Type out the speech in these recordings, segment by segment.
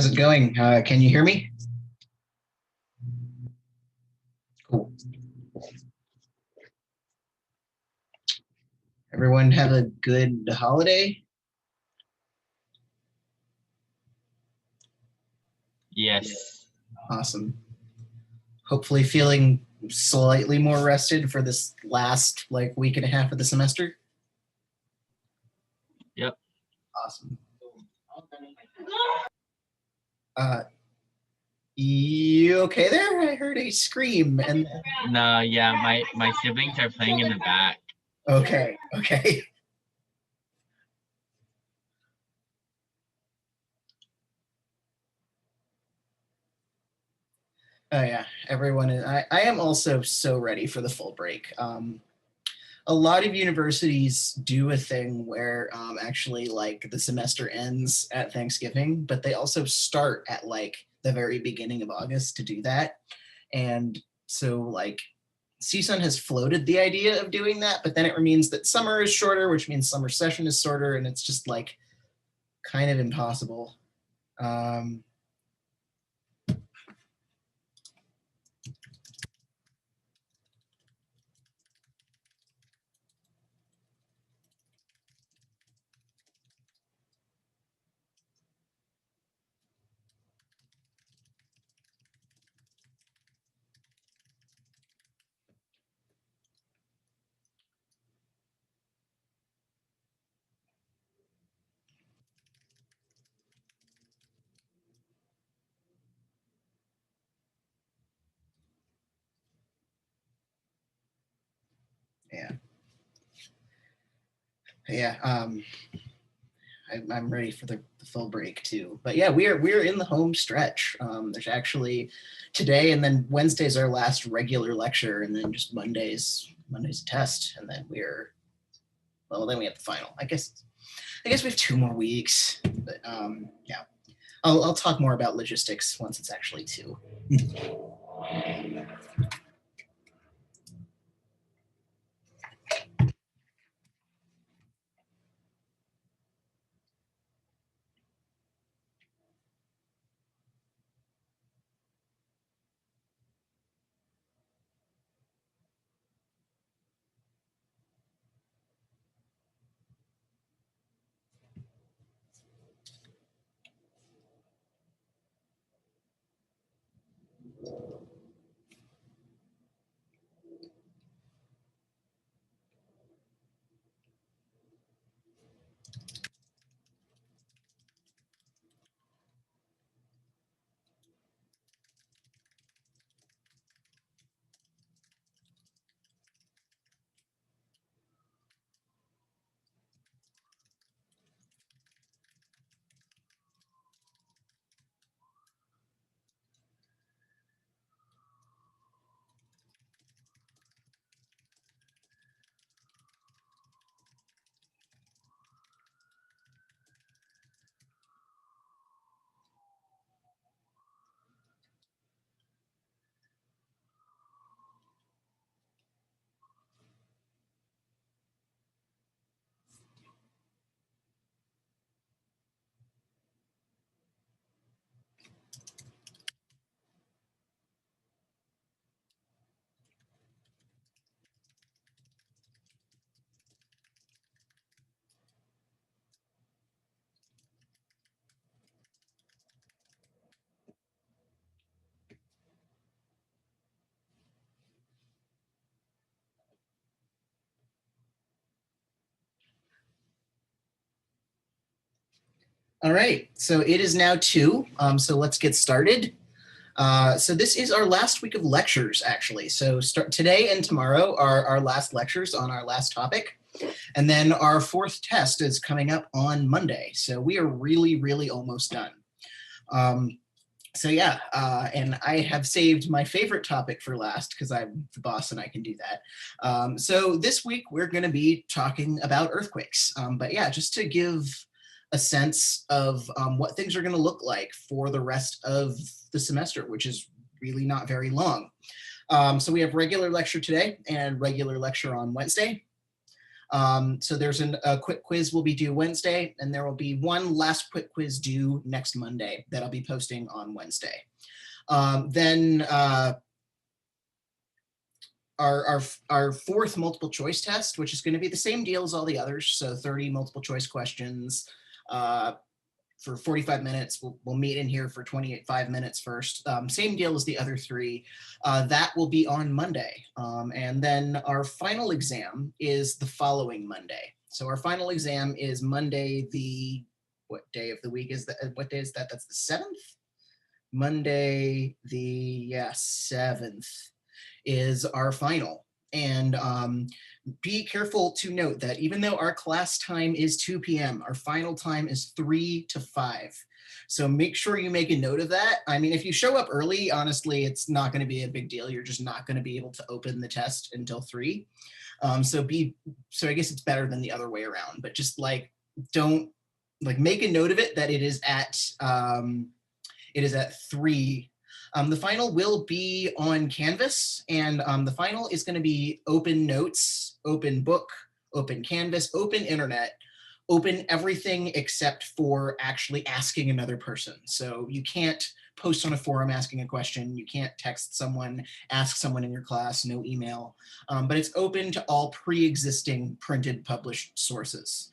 How's it going? Can you hear me? Cool. Everyone have a good holiday? Yes. Awesome. Hopefully feeling slightly more rested for this last week and a half of the semester. Yep. Awesome. You okay there? I heard a scream and No, yeah, my siblings are playing in the back. okay. Oh yeah, everyone is, I am also so ready for the full break. A lot of universities do a thing where actually the semester ends at Thanksgiving, but they also start at the very beginning of August to do that. And so CSUN has floated the idea of doing that, but then it means that summer is shorter, which means summer session is shorter, and it's just kind of impossible. Yeah. I'm ready for the full break too. But yeah, we're in the home stretch. There's actually today and then Wednesday's our last regular lecture, and then just Monday's a test, and then then we have the final. I guess we have 2 more weeks. But yeah, I'll talk more about logistics once it's actually 2. All right, so it is now 2. So let's get started. So this is our last week of lectures, actually. So today and tomorrow are our last lectures on our last topic. And then our 4th test is coming up on Monday. So we are really, really almost done. So yeah, and I have saved my favorite topic for last because I'm the boss and I can do that. So this week we're going to be talking about earthquakes. But yeah, just to give a sense of what things are going to look like for the rest of the semester, which is really not very long. So we have regular lecture today and regular lecture on Wednesday. So there's a quick quiz will be due Wednesday, and there will be one last quick quiz due next Monday that I'll be posting on Wednesday. Then our fourth multiple choice test, which is going to be the same deal as all the others. So 30 multiple choice questions for 45 minutes. We'll meet in here for 25 minutes first. Same deal as the other three. That will be on Monday. And then our final exam is the following Monday. So our final exam is Monday, what day of the week is that? What day is that? That's the 7th? Monday, the 7th is our final. And be careful to note that even though our class time is 2 p.m., our final time is 3 to 5. So make sure you make a note of that. I mean, if you show up early, honestly, it's not going to be a big deal. You're just not going to be able to open the test until 3. So I guess it's better than the other way around, but just like, don't make a note of it that it is at 3. The final will be on Canvas, and the final is going to be open notes, open book, open Canvas, open internet, open everything except for actually asking another person. So you can't post on a forum asking a question. You can't text someone, ask someone in your class, no email, but it's open to all pre-existing printed published sources.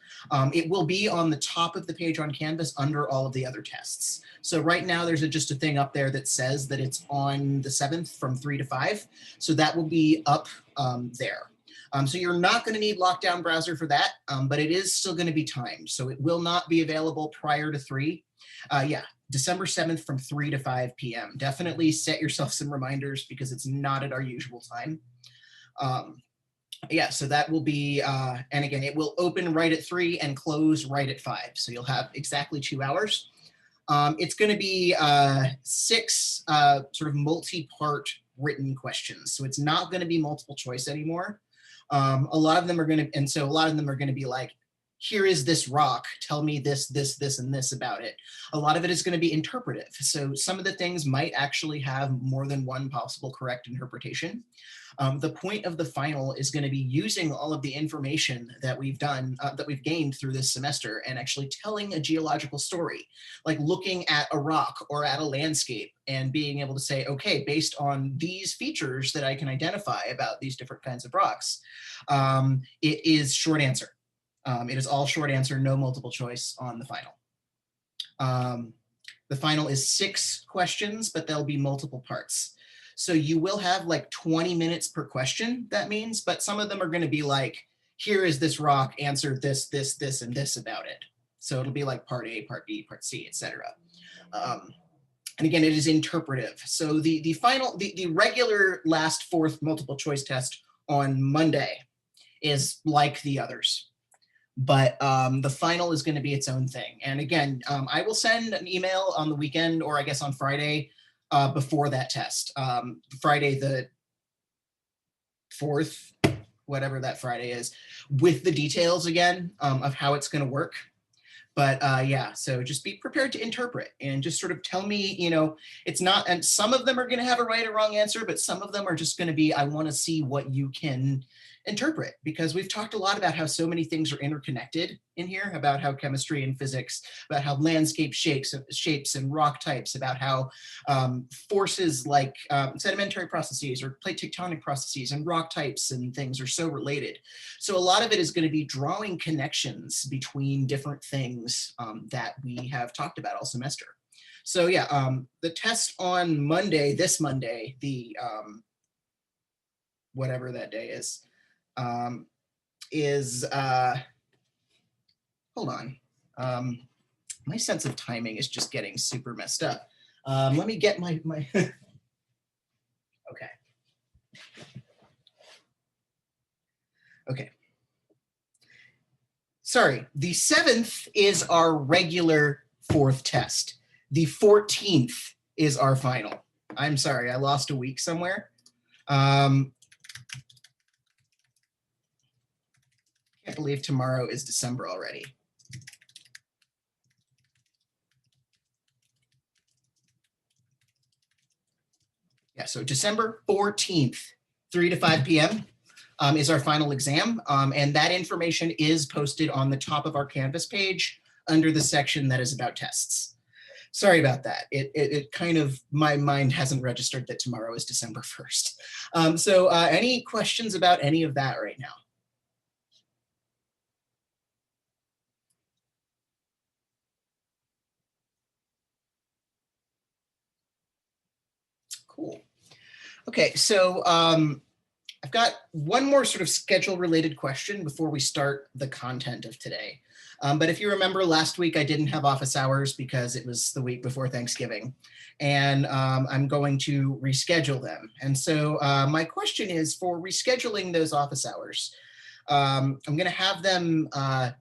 It will be on the top of the page on Canvas under all of the other tests. So right now there's just a thing up there that says that it's on the 7th from 3 to 5. So that will be up there. So you're not going to need Lockdown Browser for that, but it is still going to be timed. So it will not be available prior to 3. December 7th from 3 to 5 p.m. Definitely set yourself some reminders because it's not at our usual time. So that will be, and again, it will open right at 3 and close right at 5. So you'll have exactly 2 hours. It's going to be 6 sort of multi-part written questions. So it's not going to be multiple choice anymore. A lot of them are going to be like, here is this rock, tell me this, and this about it. A lot of it is going to be interpretive. So some of the things might actually have more than one possible correct interpretation. The point of the final is going to be using all of the information that we've done, that we've gained through this semester, and actually telling a geological story, like looking at a rock or at a landscape and being able to say, okay, based on these features that I can identify about these different kinds of rocks, it is short answer. It is all short answer, no multiple choice on the final. The final is 6 questions, but there'll be multiple parts. So you will have like 20 minutes per question, that means, but some of them are going to be like, here is this rock, answer this, and this about it. So it'll be like part A, part B, part C, etc. And again, it is interpretive. So the regular last 4th multiple choice test on Monday is like the others. But the final is going to be its own thing. And again, I will send an email on the weekend, or I guess on Friday before that test. Friday the 4th, whatever that Friday is, with the details again of how it's going to work. But so just be prepared to interpret and just sort of tell me, it's not, and some of them are going to have a right or wrong answer, but some of them are just going to be, I want to see what you can interpret, because we've talked a lot about how so many things are interconnected in here, about how chemistry and physics, about how landscape shapes and rock types, about how forces like sedimentary processes or plate tectonic processes and rock types and things are so related. So a lot of it is going to be drawing connections between different things that we have talked about all semester. So the test on Monday, this Monday, the whatever that day is hold on. My sense of timing is just getting super messed up. Let me get my okay. Okay. Sorry, the 7th is our regular 4th test. The 14th is our final. I'm sorry, I lost a week somewhere. Can't believe tomorrow is December already. So December 14th, 3 to 5 p.m. is our final exam. And that information is posted on the top of our Canvas page under the section that is about tests. Sorry about that. It kind of, my mind hasn't registered that tomorrow is December 1st. So any questions about any of that right now? Cool. Okay, so I've got one more sort of schedule related question before we start the content of today. But if you remember last week, I didn't have office hours because it was the week before Thanksgiving, and I'm going to reschedule them. And so my question is, for rescheduling those office hours, I'm going to have them, I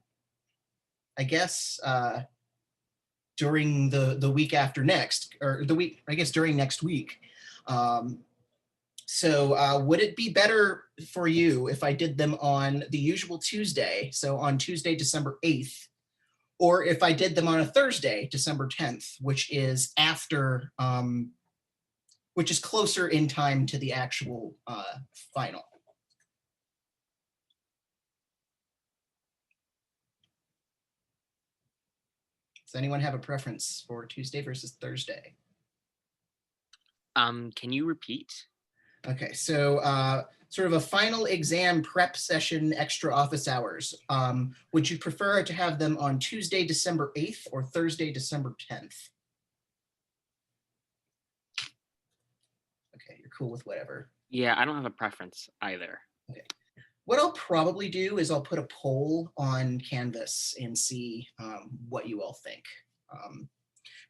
guess, during the week after next, or the week, I guess during next week. So would it be better for you if I did them on the usual Tuesday, so on Tuesday, December 8th, or if I did them on a Thursday, December 10th, which is after, which is closer in time to the actual final? Does anyone have a preference for Tuesday versus Thursday? Can you repeat? Okay, so sort of a final exam prep session, extra office hours. Would you prefer to have them on Tuesday, December 8th or Thursday, December 10th? Okay, you're cool with whatever. Yeah, I don't have a preference either. Okay. What I'll probably do is I'll put a poll on Canvas and see what you all think.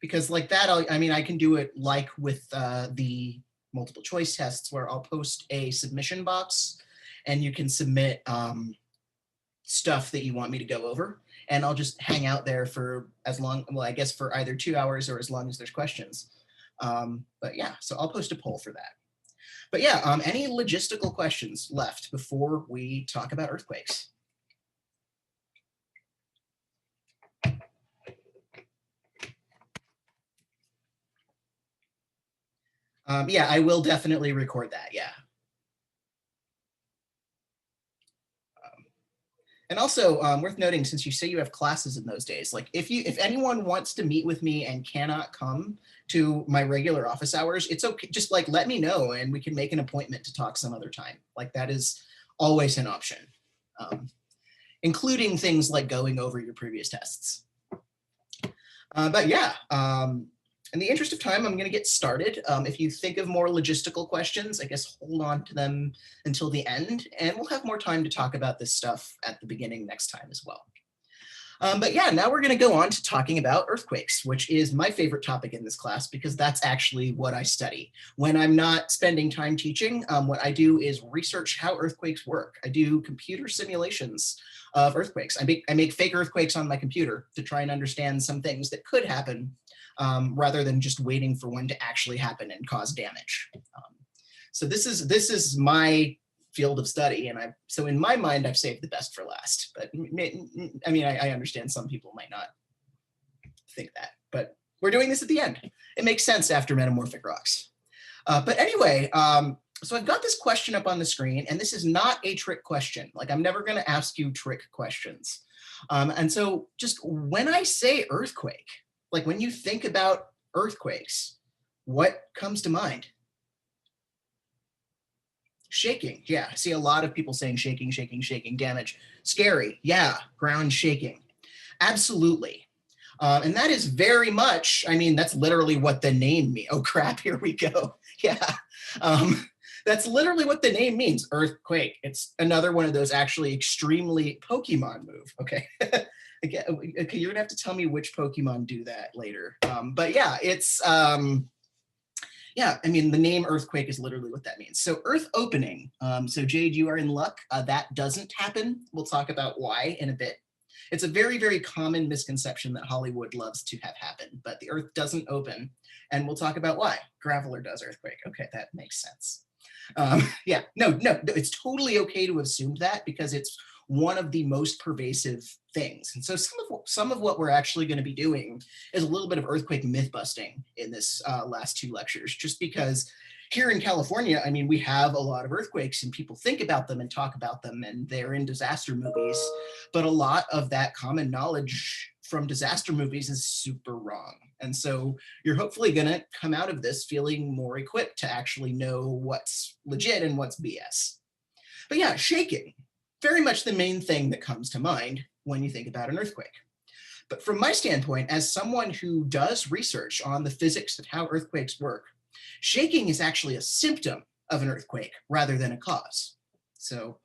Because like that, I can do it like with the multiple choice tests where I'll post a submission box and you can submit stuff that you want me to go over. And I'll just hang out there for as long, well, I guess for either 2 hours or as long as there's questions. But yeah, so I'll post a poll for that. But yeah, any logistical questions left before we talk about earthquakes? Yeah, I will definitely record that, yeah. And also worth noting, since you say you have classes in those days, like if anyone wants to meet with me and cannot come to my regular office hours, it's okay. Just like let me know and we can make an appointment to talk some other time. Like that is always an option, including things like going over your previous tests. But yeah, in the interest of time, I'm going to get started. If you think of more logistical questions, I guess hold on to them until the end, and we'll have more time to talk about this stuff at the beginning next time as well. But yeah, now we're going to go on to talking about earthquakes, which is my favorite topic in this class because that's actually what I study. When I'm not spending time teaching, what I do is research how earthquakes work. I do computer simulations of earthquakes. I make fake earthquakes on my computer to try and understand some things that could happen rather than just waiting for one to actually happen and cause damage. So this is my field of study, and so in my mind, I've saved the best for last. But I mean, I understand some people might not think that, but we're doing this at the end. It makes sense after metamorphic rocks. But anyway, so I've got this question up on the screen, and this is not a trick question. Like I'm never going to ask you trick questions. And so just when I say earthquake, like when you think about earthquakes, what comes to mind? Shaking. Yeah, I see a lot of people saying shaking, shaking, shaking, damage. Scary. Yeah, ground shaking. Absolutely. And that is very much, I mean, that's literally what the name means. Oh crap, here we go. Yeah. That's literally what the name means, earthquake. It's another one of those actually extremely Pokemon move. Okay. Okay, you're gonna have to tell me which Pokemon do that later. But yeah, it's, yeah, I mean, the name earthquake is literally what that means. So earth opening, so Jade, you are in luck. That doesn't happen. We'll talk about why in a bit. It's a very, very common misconception that Hollywood loves to have happen, but the earth doesn't open. And we'll talk about why. Graveler does earthquake. Okay, that makes sense. Yeah, no, it's totally okay to assume that because it's one of the most pervasive things. And so some of what we're actually going to be doing is a little bit of earthquake myth busting in this last two lectures, just because Here in California, I mean, we have a lot of earthquakes and people think about them and talk about them and they're in disaster movies, but a lot of that common knowledge from disaster movies is super wrong. And so you're hopefully gonna come out of this feeling more equipped to actually know what's legit and what's BS. But yeah, shaking, very much the main thing that comes to mind when you think about an earthquake. But from my standpoint, as someone who does research on the physics of how earthquakes work, shaking is actually a symptom of an earthquake rather than a cause. So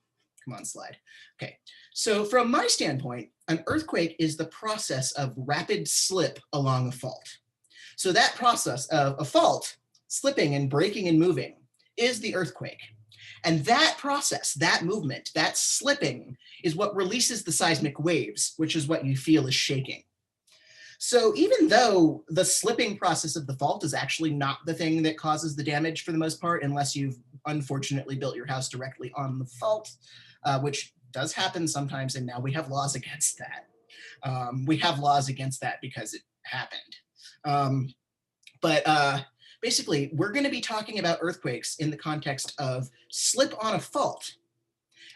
come on, slide. Okay, so from my standpoint, an earthquake is the process of rapid slip along a fault. So that process of a fault slipping and breaking and moving is the earthquake. And that process, that movement, that slipping is what releases the seismic waves, which is what you feel is shaking. So even though the slipping process of the fault is actually not the thing that causes the damage for the most part, unless you've unfortunately built your house directly on the fault, which does happen sometimes, and now we have laws against that. We have laws against that because it happened. Basically, we're going to be talking about earthquakes in the context of slip on a fault,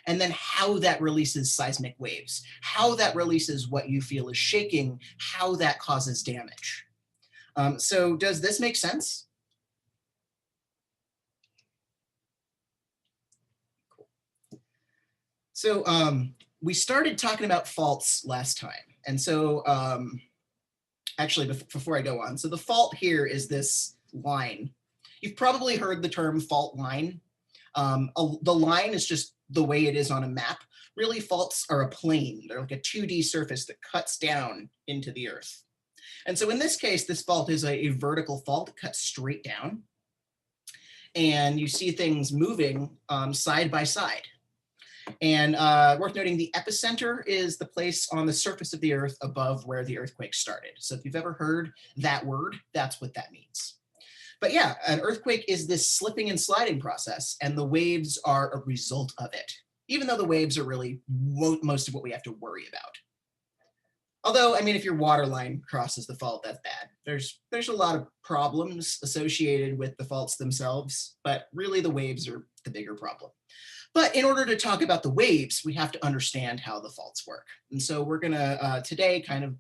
and then how that releases seismic waves, how that releases what you feel is shaking, how that causes damage. So does this make sense? Cool. So we started talking about faults last time. And so actually, before I go on, so the fault here is this line. You've probably heard the term fault line. The line is just the way it is on a map. Really, faults are a plane. They're like a 2D surface that cuts down into the earth. And so in this case, this fault is a vertical fault. It cuts straight down. And you see things moving side by side. And worth noting, the epicenter is the place on the surface of the earth above where the earthquake started. So if you've ever heard that word, that's what that means. But yeah, an earthquake is this slipping and sliding process, and the waves are a result of it, even though the waves are really most of what we have to worry about. Although, I mean, if your water line crosses the fault, that's bad. There's a lot of problems associated with the faults themselves, but really the waves are the bigger problem. But in order to talk about the waves, we have to understand how the faults work. And so we're gonna today kind of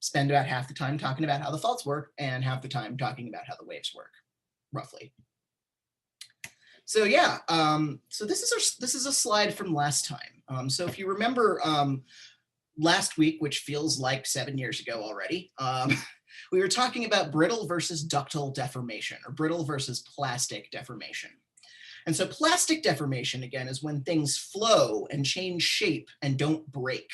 spend about half the time talking about how the faults work and half the time talking about how the waves work, roughly. So yeah, so this is a slide from last time. So if you remember last week, which feels like 7 years ago already, we were talking about brittle versus ductile deformation, or brittle versus plastic deformation. And so plastic deformation, again, is when things flow and change shape and don't break.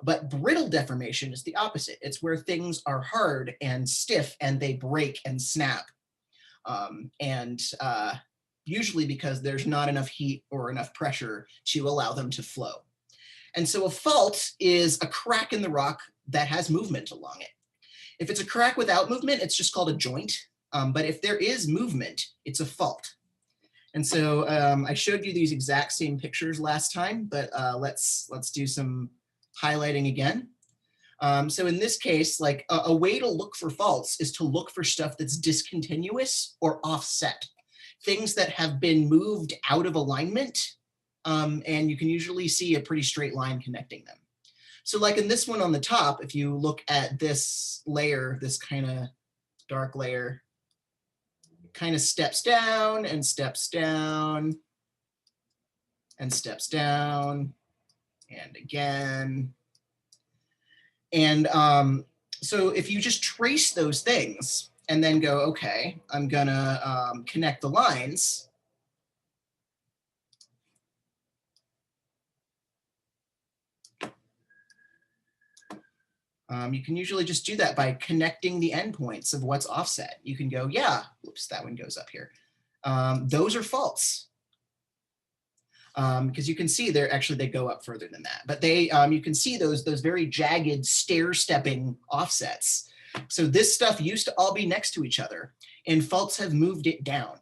But brittle deformation is the opposite. It's where things are hard and stiff and they break and snap. Usually because there's not enough heat or enough pressure to allow them to flow. And so a fault is a crack in the rock that has movement along it. If it's a crack without movement, it's just called a joint. But if there is movement, it's a fault. And so I showed you these exact same pictures last time, but let's do some highlighting again. So in this case, like a way to look for faults is to look for stuff that's discontinuous or offset, things that have been moved out of alignment, and you can usually see a pretty straight line connecting them. So like in this one on the top, if you look at this layer, this kind of dark layer, kind of steps down and steps down and steps down and again. And so if you just trace those things and then go, okay, I'm gonna connect the lines. You can usually just do that by connecting the endpoints of what's offset. You can go, yeah, oops, that one goes up here. Those are faults. Because you can see they go up further than that. But you can see those very jagged stair-stepping offsets. So this stuff used to all be next to each other, and faults have moved it down.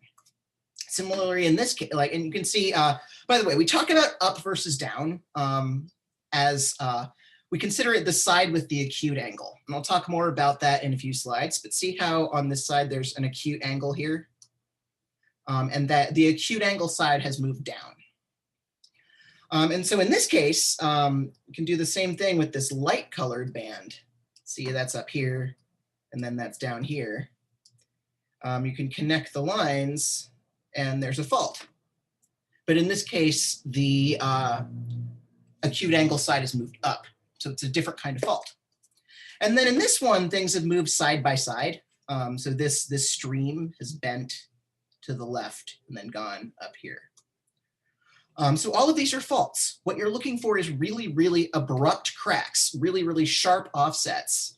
Similarly, in this case, and you can see, by the way, we talk about up versus down as we consider it the side with the acute angle. And I'll talk more about that in a few slides, but see how on this side there's an acute angle here? and that the acute angle side has moved down. And so in this case, we can do the same thing with this light colored band. See, that's up here, and then that's down here. You can connect the lines, and there's a fault. But in this case, the acute angle side has moved up, so it's a different kind of fault. And then in this one, things have moved side by side. So this stream has bent to the left and then gone up here. So all of these are faults. What you're looking for is really, really abrupt cracks, really, really sharp offsets,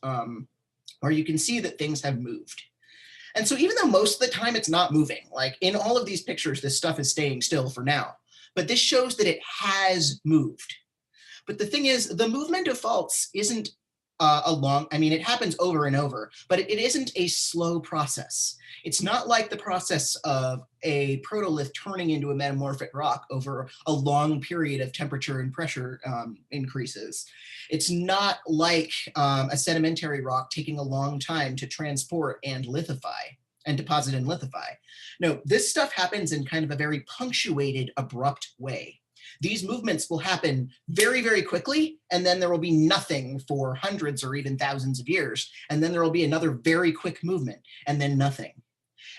where you can see that things have moved. And so even though most of the time it's not moving, like in all of these pictures, this stuff is staying still for now, but this shows that it has moved. But the thing is, the movement of faults isn't it happens over and over, but it isn't a slow process. It's not like the process of a protolith turning into a metamorphic rock over a long period of temperature and pressure increases. It's not like a sedimentary rock taking a long time to transport and lithify and deposit and lithify. No, this stuff happens in kind of a very punctuated, abrupt way. These movements will happen very, very quickly, and then there will be nothing for hundreds or even thousands of years. And then there will be another very quick movement, and then nothing.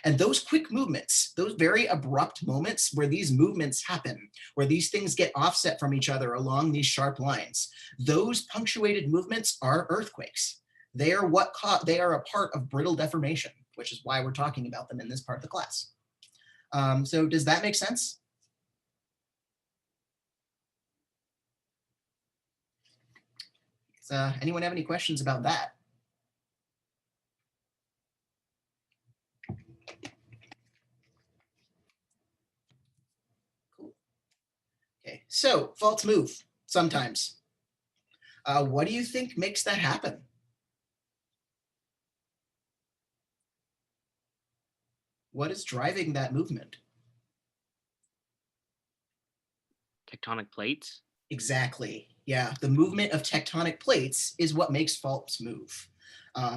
And those quick movements, those very abrupt moments where these movements happen, where these things get offset from each other along these sharp lines, those punctuated movements are earthquakes. They are they are a part of brittle deformation, which is why we're talking about them in this part of the class. So does that make sense? Anyone have any questions about that? Cool. Okay, so faults move sometimes. What do you think makes that happen? What is driving that movement? Tectonic plates? Exactly. Yeah, the movement of tectonic plates is what makes faults move.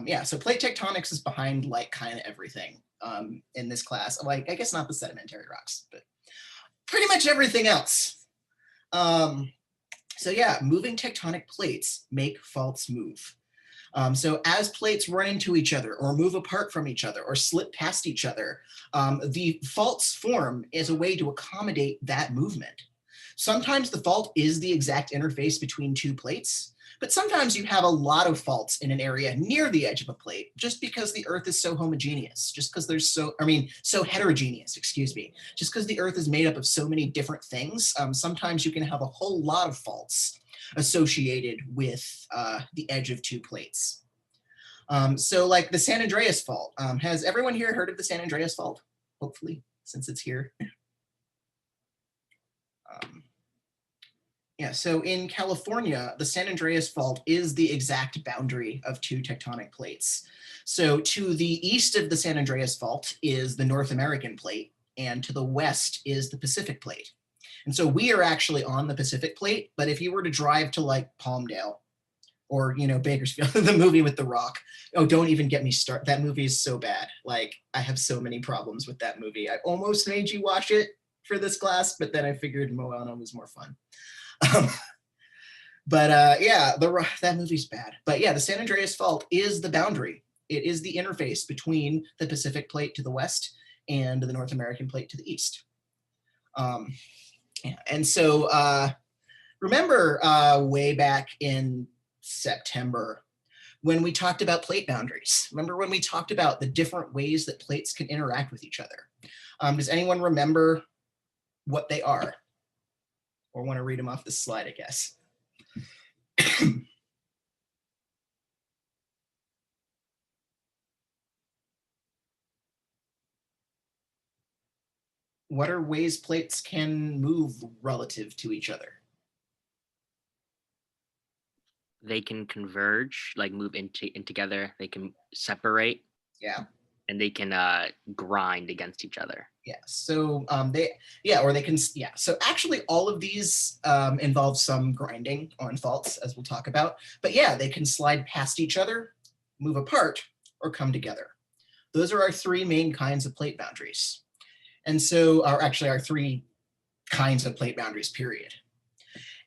Yeah, so plate tectonics is behind like kind of everything in this class. Like, I guess not the sedimentary rocks, but pretty much everything else. So yeah, moving tectonic plates make faults move. So as plates run into each other or move apart from each other or slip past each other, the faults form as a way to accommodate that movement. Sometimes the fault is the exact interface between two plates, but sometimes you have a lot of faults in an area near the edge of a plate just because the Earth is so homogeneous, just because there's so heterogeneous, excuse me, just because the Earth is made up of so many different things. Sometimes you can have a whole lot of faults associated with the edge of two plates. So like the San Andreas fault. Has everyone here heard of the San Andreas fault? Hopefully, since it's here. Yeah, so in California, the San Andreas Fault is the exact boundary of two tectonic plates. So to the east of the San Andreas Fault is the North American plate, and to the west is the Pacific plate. And so we are actually on the Pacific plate, but if you were to drive to like Palmdale or, you know, Bakersfield, the movie with The Rock, oh, don't even get me started. That movie is so bad. Like, I have so many problems with that movie. I almost made you watch it for this class, but then I figured Moana was more fun. Yeah, that movie's bad. But yeah, the San Andreas Fault is the boundary. It is the interface between the Pacific plate to the west and the North American plate to the east. Yeah. And so remember way back in September when we talked about plate boundaries? Remember when we talked about the different ways that plates can interact with each other? Does anyone remember what they are? Or want to read them off the slide, I guess. What are ways plates can move relative to each other? They can converge, like move in together. They can separate. Yeah. And they can grind against each other. Yeah. So So actually all of these involve some grinding on faults, as we'll talk about. But yeah, they can slide past each other, move apart, or come together. Those are our three main kinds of plate boundaries. And so, or actually our three kinds of plate boundaries, period.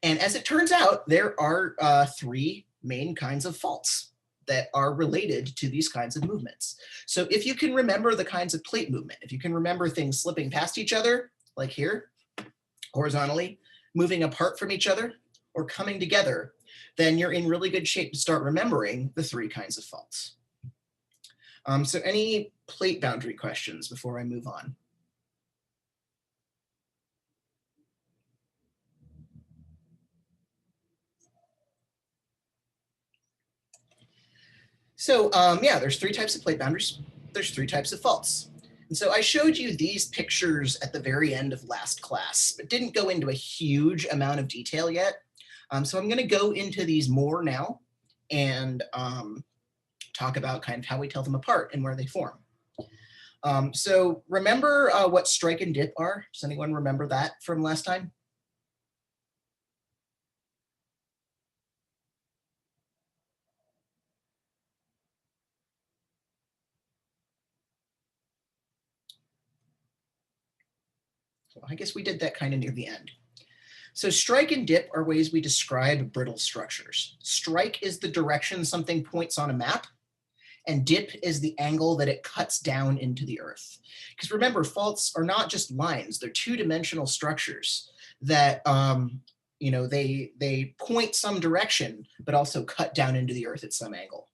And as it turns out, there are three main kinds of faults that are related to these kinds of movements. So if you can remember the kinds of plate movement, if you can remember things slipping past each other, like here, horizontally, moving apart from each other, or coming together, then you're in really good shape to start remembering the three kinds of faults. So any plate boundary questions before I move on? So yeah, there's three types of plate boundaries. There's three types of faults. And so I showed you these pictures at the very end of last class, but didn't go into a huge amount of detail yet. So I'm going to go into these more now and talk about kind of how we tell them apart and where they form. So remember what strike and dip are? Does anyone remember that from last time? Well, I guess we did that kind of near the end. So strike and dip are ways we describe brittle structures. Strike is the direction something points on a map, and dip is the angle that it cuts down into the earth. Because remember, faults are not just lines, they're two-dimensional structures that they point some direction, but also cut down into the earth at some angle.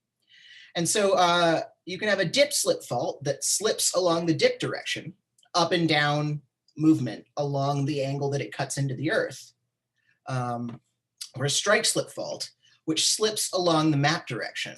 And so you can have a dip slip fault that slips along the dip direction, up and down movement along the angle that it cuts into the earth, or a strike slip fault, which slips along the map direction.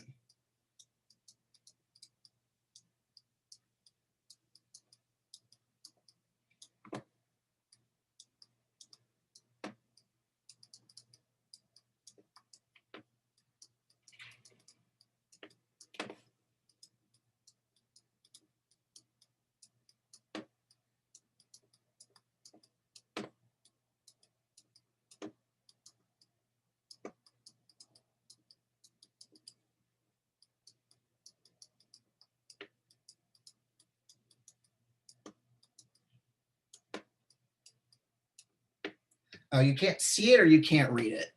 You can't see it or you can't read it?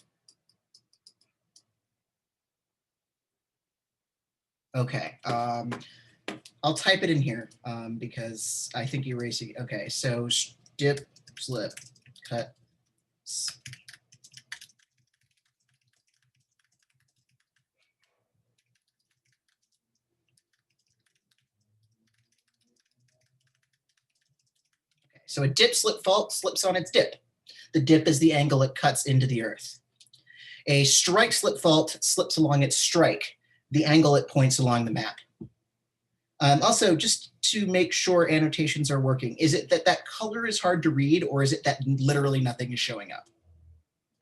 Okay, I'll type it in here because I think you're erasing. Okay, so dip, slip, cut. Okay, so a dip slip fault slips on its dip. The dip is the angle it cuts into the earth. A strike slip fault slips along its strike, the angle it points along the map. Also, just to make sure annotations are working, is it that that color is hard to read, or is it that literally nothing is showing up?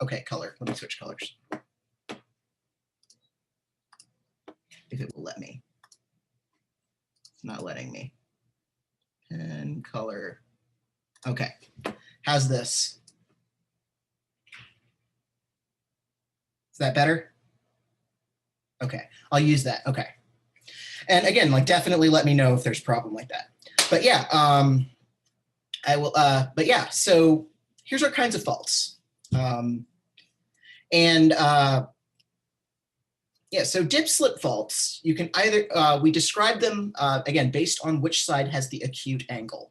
Okay, color. Let me switch colors. If it will let me. It's not letting me. Pen color. Okay. How's this? Is that better? Okay, I'll use that. Okay. And again, like definitely let me know if there's a problem like that. But yeah, I will, but yeah, so here's our kinds of faults. Yeah, so dip slip faults, you can either, we describe them, again, based on which side has the acute angle.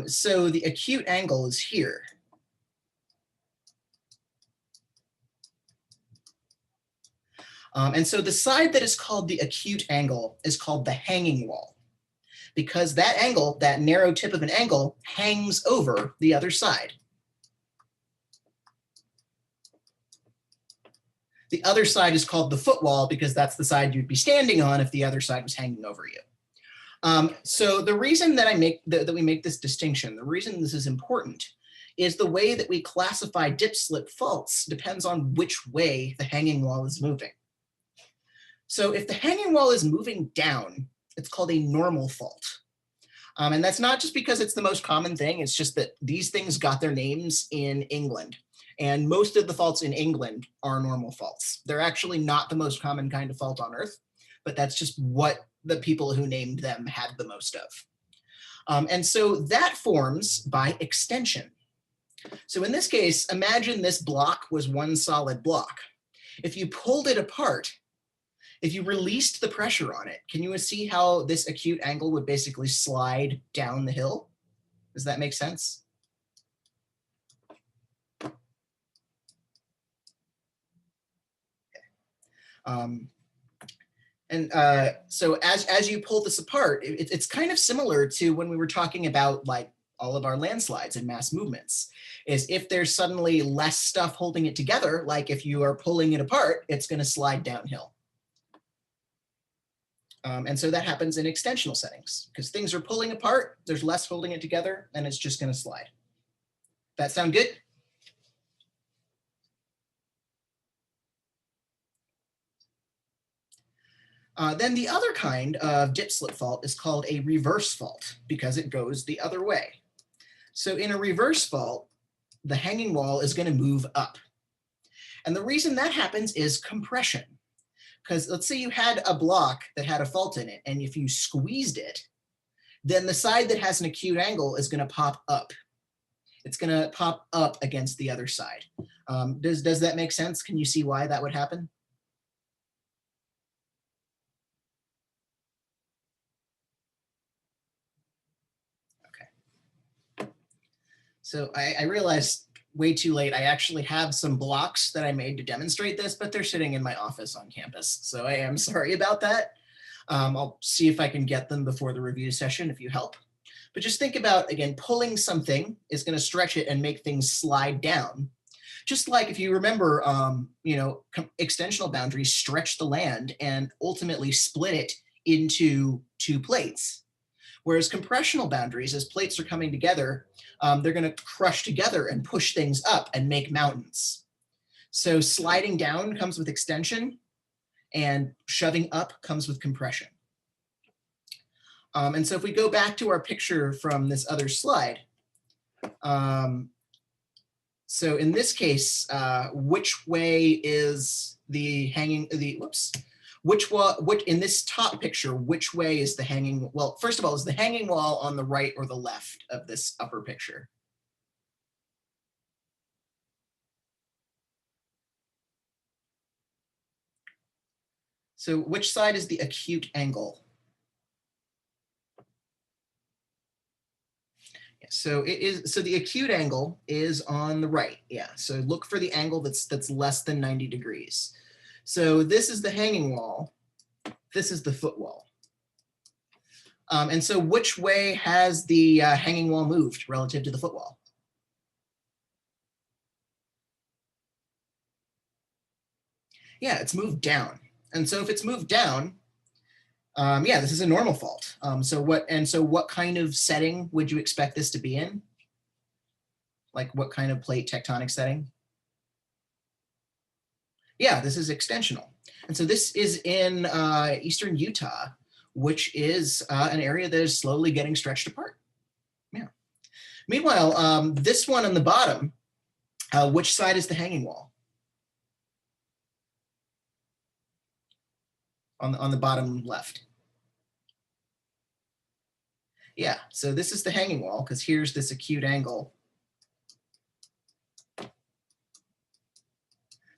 So the acute angle is here. And so the side that is called the acute angle is called the hanging wall, because that angle, that narrow tip of an angle, hangs over the other side. The other side is called the footwall because that's the side you'd be standing on if the other side was hanging over you. So the reason that we make this distinction, the reason this is important, is the way that we classify dip slip faults depends on which way the hanging wall is moving. So if the hanging wall is moving down, it's called a normal fault. And that's not just because it's the most common thing, it's just that these things got their names in England. And most of the faults in England are normal faults. They're actually not the most common kind of fault on Earth, but that's just what the people who named them had the most of. And so that forms by extension. So in this case, imagine this block was one solid block. If you pulled it apart, if you released the pressure on it, can you see how this acute angle would basically slide down the hill? Does that make sense? So as you pull this apart, it's kind of similar to when we were talking about like all of our landslides and mass movements, is if there's suddenly less stuff holding it together, like if you are pulling it apart, it's going to slide downhill. And so that happens in extensional settings because things are pulling apart, there's less holding it together, and it's just going to slide. That sound good? Then the other kind of dip-slip fault is called a reverse fault because it goes the other way. So in a reverse fault, the hanging wall is going to move up. And the reason that happens is compression. Because let's say you had a block that had a fault in it, and if you squeezed it, then the side that has an acute angle is going to pop up. It's going to pop up against the other side. Does that make sense? Can you see why that would happen? So I realized way too late, I actually have some blocks that I made to demonstrate this, but they're sitting in my office on campus. So I am sorry about that. I'll see if I can get them before the review session if you help. But just think about, again, pulling something is going to stretch it and make things slide down. Just like if you remember, extensional boundaries stretch the land and ultimately split it into two plates. Whereas compressional boundaries, as plates are coming together, they're going to crush together and push things up and make mountains. So sliding down comes with extension, and shoving up comes with compression. And so if we go back to our picture from this other slide, so in this case, which way is the hanging, which in this top picture, which way is the hanging? Well, first of all, is the hanging wall on the right or the left of this upper picture? So which side is the acute angle? So it is, so the acute angle is on the right. Yeah, so look for the angle that's less than 90 degrees. So this is the hanging wall. This is the foot wall. And so which way has the hanging wall moved relative to the foot wall? Yeah, it's moved down. And so if it's moved down, yeah, this is a normal fault. So what kind of setting would you expect this to be in? Like what kind of plate tectonic setting? Yeah, this is extensional. And so this is in eastern Utah, which is an area that is slowly getting stretched apart. Yeah. Meanwhile, this one on the bottom, which side is the hanging wall? On the bottom left. Yeah, so this is the hanging wall because here's this acute angle.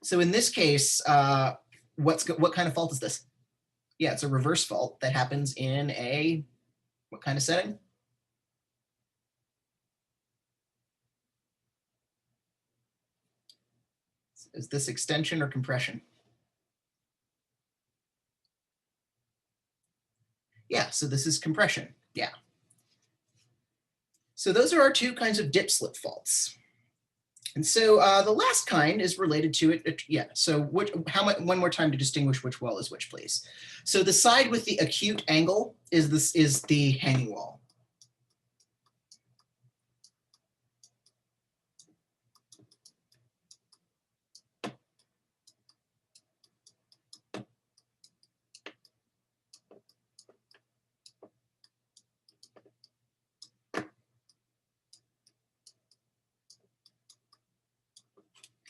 So in this case, what kind of fault is this? Yeah, it's a reverse fault that happens in a, what kind of setting? Is this extension or compression? Yeah, so this is compression, yeah. So those are our two kinds of dip-slip faults. And so the last kind is related to it. Yeah, so one more time to distinguish which wall is which, please. So the side with the acute angle is the hanging wall.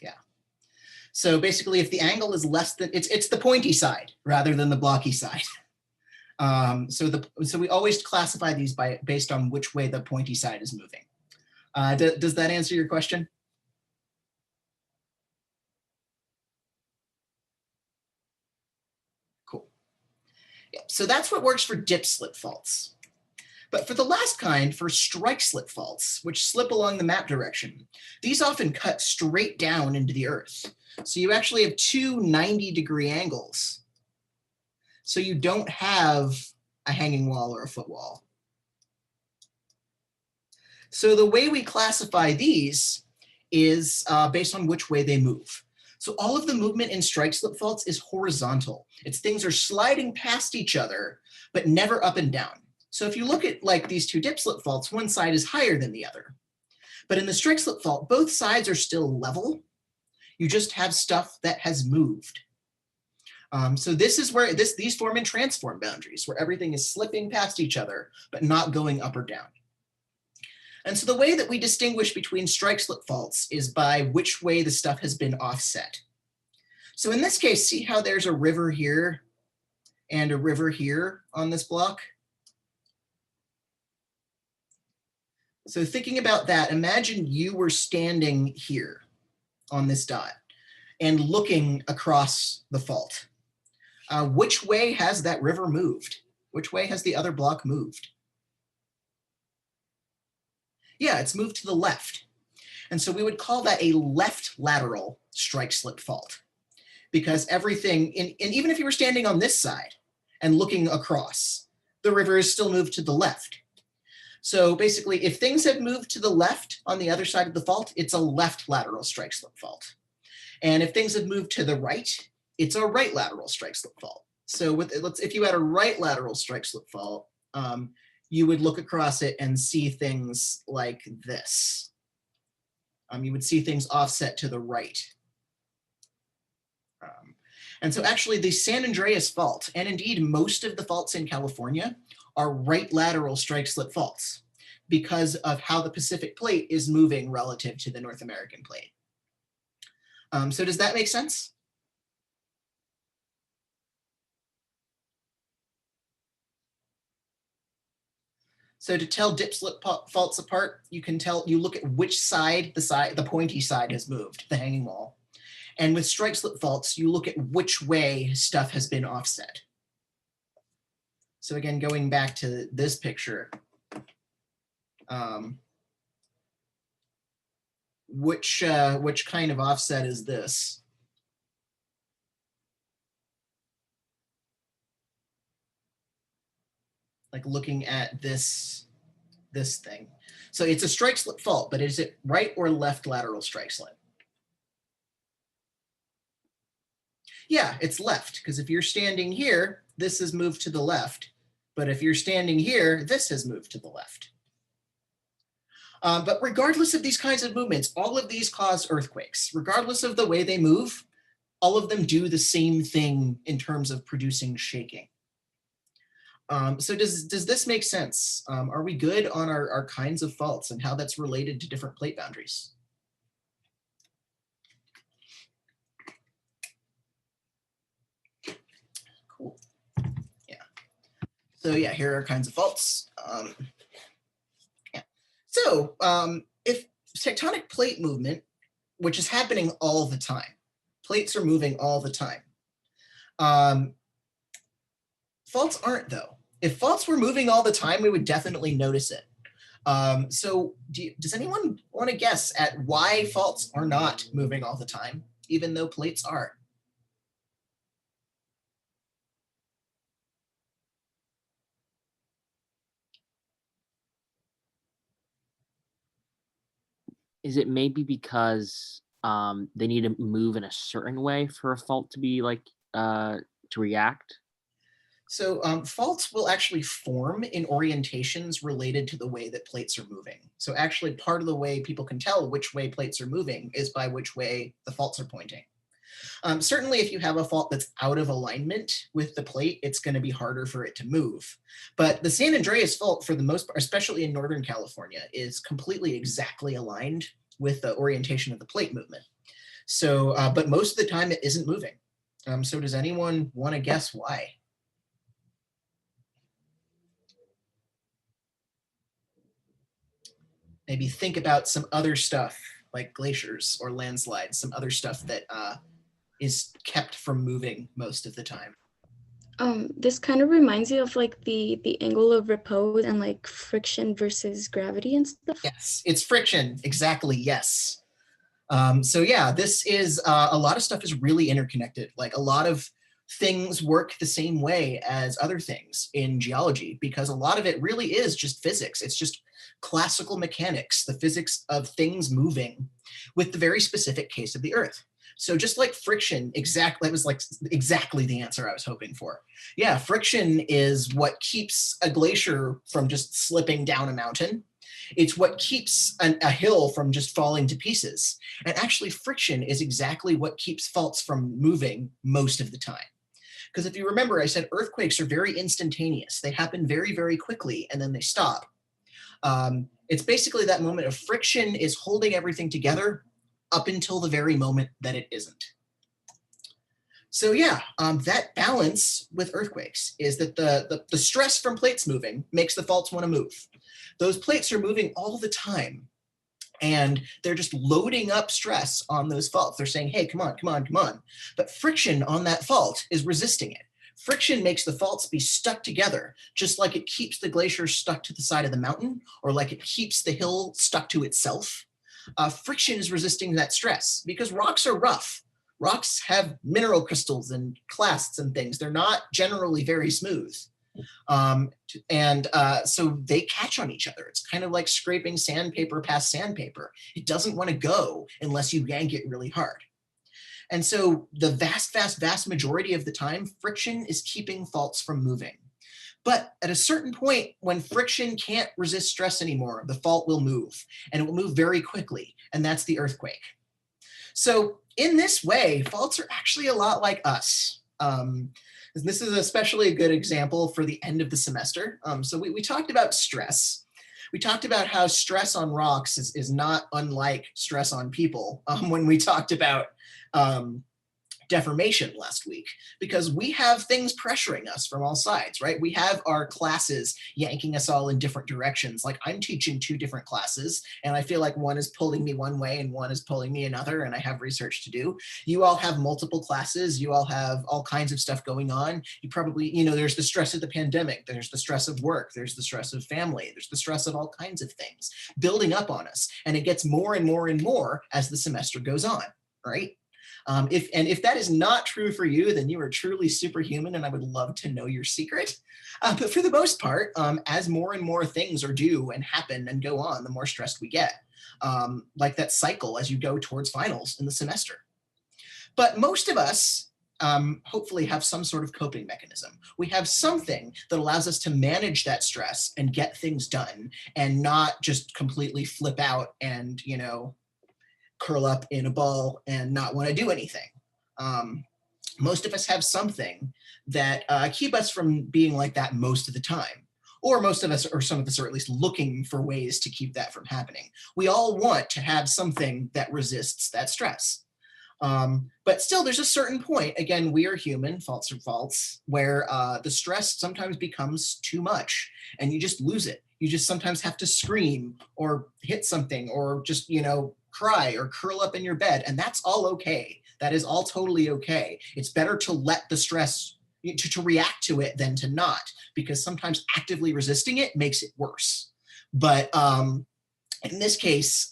Yeah. So basically, if the angle is less than, it's the pointy side rather than the blocky side. So we always classify these based on which way the pointy side is moving. Does that answer your question? Cool. Yeah, so that's what works for dip slip faults. But for the last kind, for strike slip faults, which slip along the map direction, these often cut straight down into the earth. So you actually have two 90-degree angles. So you don't have a hanging wall or a footwall. So the way we classify these is based on which way they move. So all of the movement in strike slip faults is horizontal. It's things are sliding past each other, but never up and down. So if you look at like these two dip slip faults, one side is higher than the other. But in the strike slip fault, both sides are still level. You just have stuff that has moved. So this is where these form in transform boundaries, where everything is slipping past each other, but not going up or down. And so the way that we distinguish between strike slip faults is by which way the stuff has been offset. So in this case, see how there's a river here and a river here on this block? So thinking about that, imagine you were standing here on this dot and looking across the fault. Which way has that river moved? Which way has the other block moved? Yeah, it's moved to the left. And so we would call that a left lateral strike slip fault, because everything, and even if you were standing on this side and looking across, the river is still moved to the left. So basically, if things have moved to the left on the other side of the fault, it's a left lateral strike slip fault. And if things have moved to the right, it's a right lateral strike slip fault. So if you had a right lateral strike slip fault, you would look across it and see things like this. You would see things offset to the right. And so actually the San Andreas fault, and indeed most of the faults in California, are right lateral strike slip faults because of how the Pacific plate is moving relative to the North American plate. So does that make sense? So to tell dip slip faults apart, you look at which side the pointy side has moved, the hanging wall. And with strike slip faults, you look at which way stuff has been offset. So again, going back to this picture, which kind of offset is this? Like looking at this thing. So it's a strike slip fault, but is it right or left lateral strike slip? Yeah, it's left, because if you're standing here, this has moved to the left. But if you're standing here, this has moved to the left. But regardless of these kinds of movements, all of these cause earthquakes. Regardless of the way they move, all of them do the same thing in terms of producing shaking. So does this make sense? Are we good on our kinds of faults and how that's related to different plate boundaries? Cool. Yeah. So yeah, here are kinds of faults. Yeah. So if tectonic plate movement, which is happening all the time, plates are moving all the time. Faults aren't though. If faults were moving all the time, we would definitely notice it. So does anyone want to guess at why faults are not moving all the time, even though plates are? Is it maybe because they need to move in a certain way for a fault to be like to react? So faults will actually form in orientations related to the way that plates are moving. So actually part of the way people can tell which way plates are moving is by which way the faults are pointing. Certainly if you have a fault that's out of alignment with the plate, it's going to be harder for it to move. But the San Andreas fault, for the most part, especially in Northern California, is completely exactly aligned with the orientation of the plate movement. So, but most of the time it isn't moving. So does anyone want to guess why? maybe think about some other stuff like glaciers or landslides, some other stuff that is kept from moving most of the time. This kind of reminds you of like the angle of repose and like friction versus gravity and stuff. Yes, it's friction. Exactly. Yes. So yeah, this is a lot of stuff is really interconnected. Like a lot of things work the same way as other things in geology because a lot of it really is just physics. It's just classical mechanics, the physics of things moving with the very specific case of the Earth. So just like friction, exactly, that was like exactly the answer I was hoping for. Yeah, friction is what keeps a glacier from just slipping down a mountain. It's what keeps a hill from just falling to pieces. And actually friction is exactly what keeps faults from moving most of the time. Because if you remember, I said earthquakes are very instantaneous. They happen very, very quickly and then they stop. It's basically that moment of friction is holding everything together up until the very moment that it isn't. So yeah, that balance with earthquakes is that the stress from plates moving makes the faults want to move. Those plates are moving all the time and they're just loading up stress on those faults. They're saying, hey, come on, come on, come on. But friction on that fault is resisting it. Friction makes the faults be stuck together, just like it keeps the glacier stuck to the side of the mountain or like it keeps the hill stuck to itself. Friction is resisting that stress because rocks are rough. Rocks have mineral crystals and clasts and things. They're not generally very smooth. So they catch on each other. It's kind of like scraping sandpaper past sandpaper. It doesn't want to go unless you yank it really hard. And so the vast majority of the time, friction is keeping faults from moving. But at a certain point, when friction can't resist stress anymore, the fault will move, and it will move very quickly, and that's the earthquake. So in this way, faults are actually a lot like us. This is especially a good example for the end of the semester. So we talked about stress. We talked about how stress on rocks is not unlike stress on people when we talked about deformation last week, because we have things pressuring us from all sides, right? We have our classes yanking us all in different directions. Like I'm teaching 2 different classes and I feel like one is pulling me one way and one is pulling me another, and I have research to do. You all have multiple classes. You all have all kinds of stuff going on. You probably, there's the stress of the pandemic. There's the stress of work. There's the stress of family. There's the stress of all kinds of things building up on us. And it gets more and more and more as the semester goes on, right? If that is not true for you, then you are truly superhuman, and I would love to know your secret. But for the most part, as more and more things are due and happen and go on, the more stressed we get, like that cycle as you go towards finals in the semester. But most of us hopefully have some sort of coping mechanism. We have something that allows us to manage that stress and get things done and not just completely flip out and, curl up in a ball and not want to do anything. Most of us have something that keep us from being like that most of the time. Or most of us, or some of us are at least looking for ways to keep that from happening. We all want to have something that resists that stress. But still, there's a certain point, again, we are human, faults are faults, where the stress sometimes becomes too much and you just lose it. You just sometimes have to scream or hit something or just, cry or curl up in your bed, and that's all okay. That is all totally okay. It's better to let the stress, to react to it than to not, because sometimes actively resisting it makes it worse. But in this case,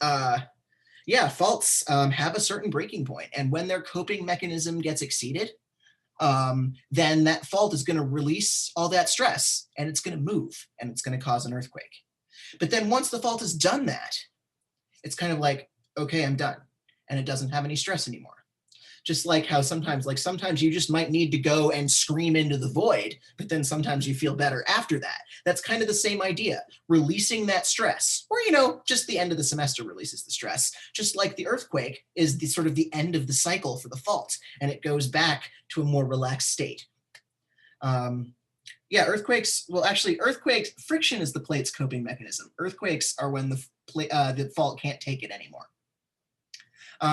faults have a certain breaking point, and when their coping mechanism gets exceeded, then that fault is going to release all that stress, and it's going to move, and it's going to cause an earthquake. But then once the fault has done that, it's kind of like, okay, I'm done. And it doesn't have any stress anymore. Just like how sometimes you just might need to go and scream into the void, but then sometimes you feel better after that. That's kind of the same idea, releasing that stress, or, just the end of the semester releases the stress, just like the earthquake is the sort of the end of the cycle for the fault, and it goes back to a more relaxed state. Earthquakes, friction is the plate's coping mechanism. Earthquakes are when the fault can't take it anymore.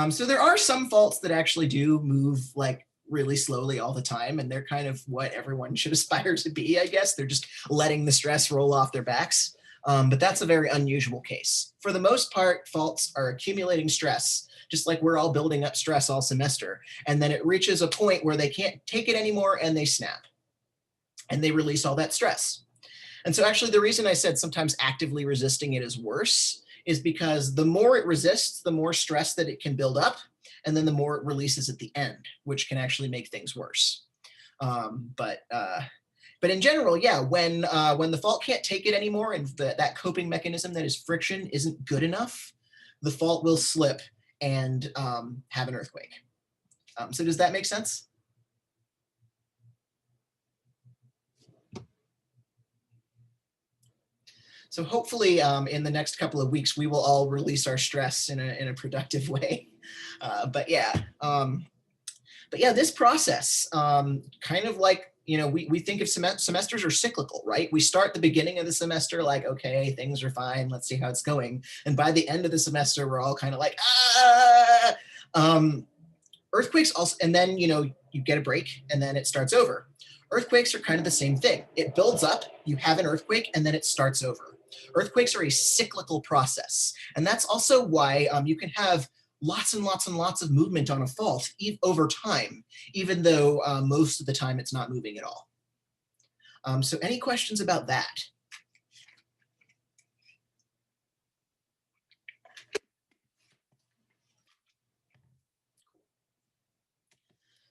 So there are some faults that actually do move like really slowly all the time, and they're kind of what everyone should aspire to be, I guess. They're just letting the stress roll off their backs. But that's a very unusual case. For the most part, faults are accumulating stress, just like we're all building up stress all semester. And then it reaches a point where they can't take it anymore and they snap and they release all that stress. And so actually the reason I said sometimes actively resisting it is worse is because the more it resists, the more stress that it can build up, and then the more it releases at the end, which can actually make things worse. But in general, yeah, when the fault can't take it anymore and that coping mechanism that is friction isn't good enough, the fault will slip and have an earthquake. So does that make sense? So hopefully in the next couple of weeks, we will all release our stress in a productive way. But yeah, this process, kind of like, we think of semesters are cyclical, right? We start the beginning of the semester like, okay, things are fine. Let's see how it's going. And by the end of the semester, we're all kind of like, earthquakes also, and then, you get a break and then it starts over. Earthquakes are kind of the same thing. It builds up, you have an earthquake, and then it starts over. Earthquakes are a cyclical process. And that's also why you can have lots and lots and lots of movement on a fault over time, even though most of the time it's not moving at all. So any questions about that?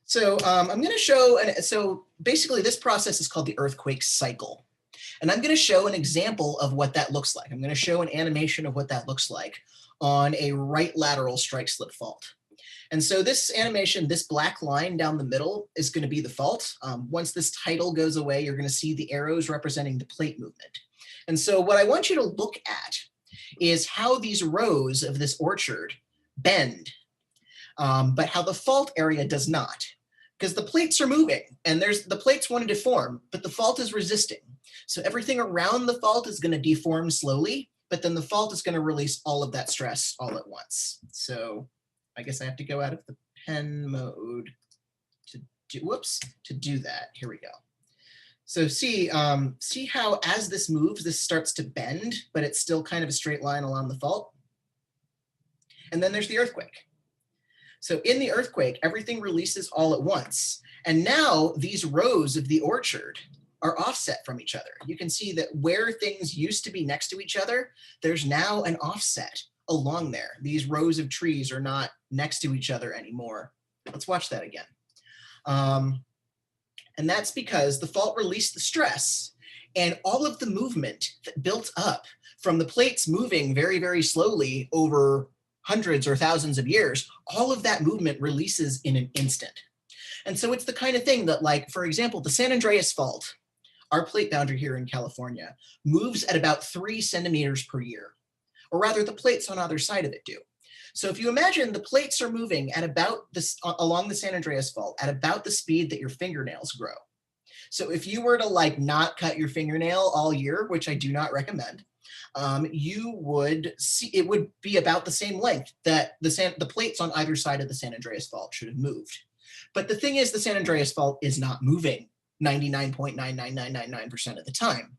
So I'm going to show, so basically this process is called the earthquake cycle. And I'm going to show an example of what that looks like. I'm going to show an animation of what that looks like on a right lateral strike slip fault. And so this animation, this black line down the middle is going to be the fault. Once this title goes away, you're going to see the arrows representing the plate movement. And so what I want you to look at is how these rows of this orchard bend, but how the fault area does not. Because the plates are moving and the plates want to deform, but the fault is resisting. So everything around the fault is going to deform slowly, but then the fault is going to release all of that stress all at once. So I guess I have to go out of the pen mode to do that. Here we go. So see how as this moves, this starts to bend, but it's still kind of a straight line along the fault. And then there's the earthquake. So in the earthquake, everything releases all at once. And now these rows of the orchard are offset from each other. You can see that where things used to be next to each other, there's now an offset along there. These rows of trees are not next to each other anymore. Let's watch that again. And that's because the fault released the stress, and all of the movement that built up from the plates moving very, very slowly over hundreds or thousands of years, all of that movement releases in an instant. And so it's the kind of thing that, like, for example, the San Andreas Fault, our plate boundary here in California, moves at about 3 centimeters per year, or rather the plates on either side of it do. So if you imagine the plates are moving at about this, along the San Andreas Fault, at about the speed that your fingernails grow. So if you were to like not cut your fingernail all year, which I do not recommend, you would see it would be about the same length that the plates on either side of the San Andreas Fault should have moved. But the thing is, the San Andreas Fault is not moving 99.99999% of the time.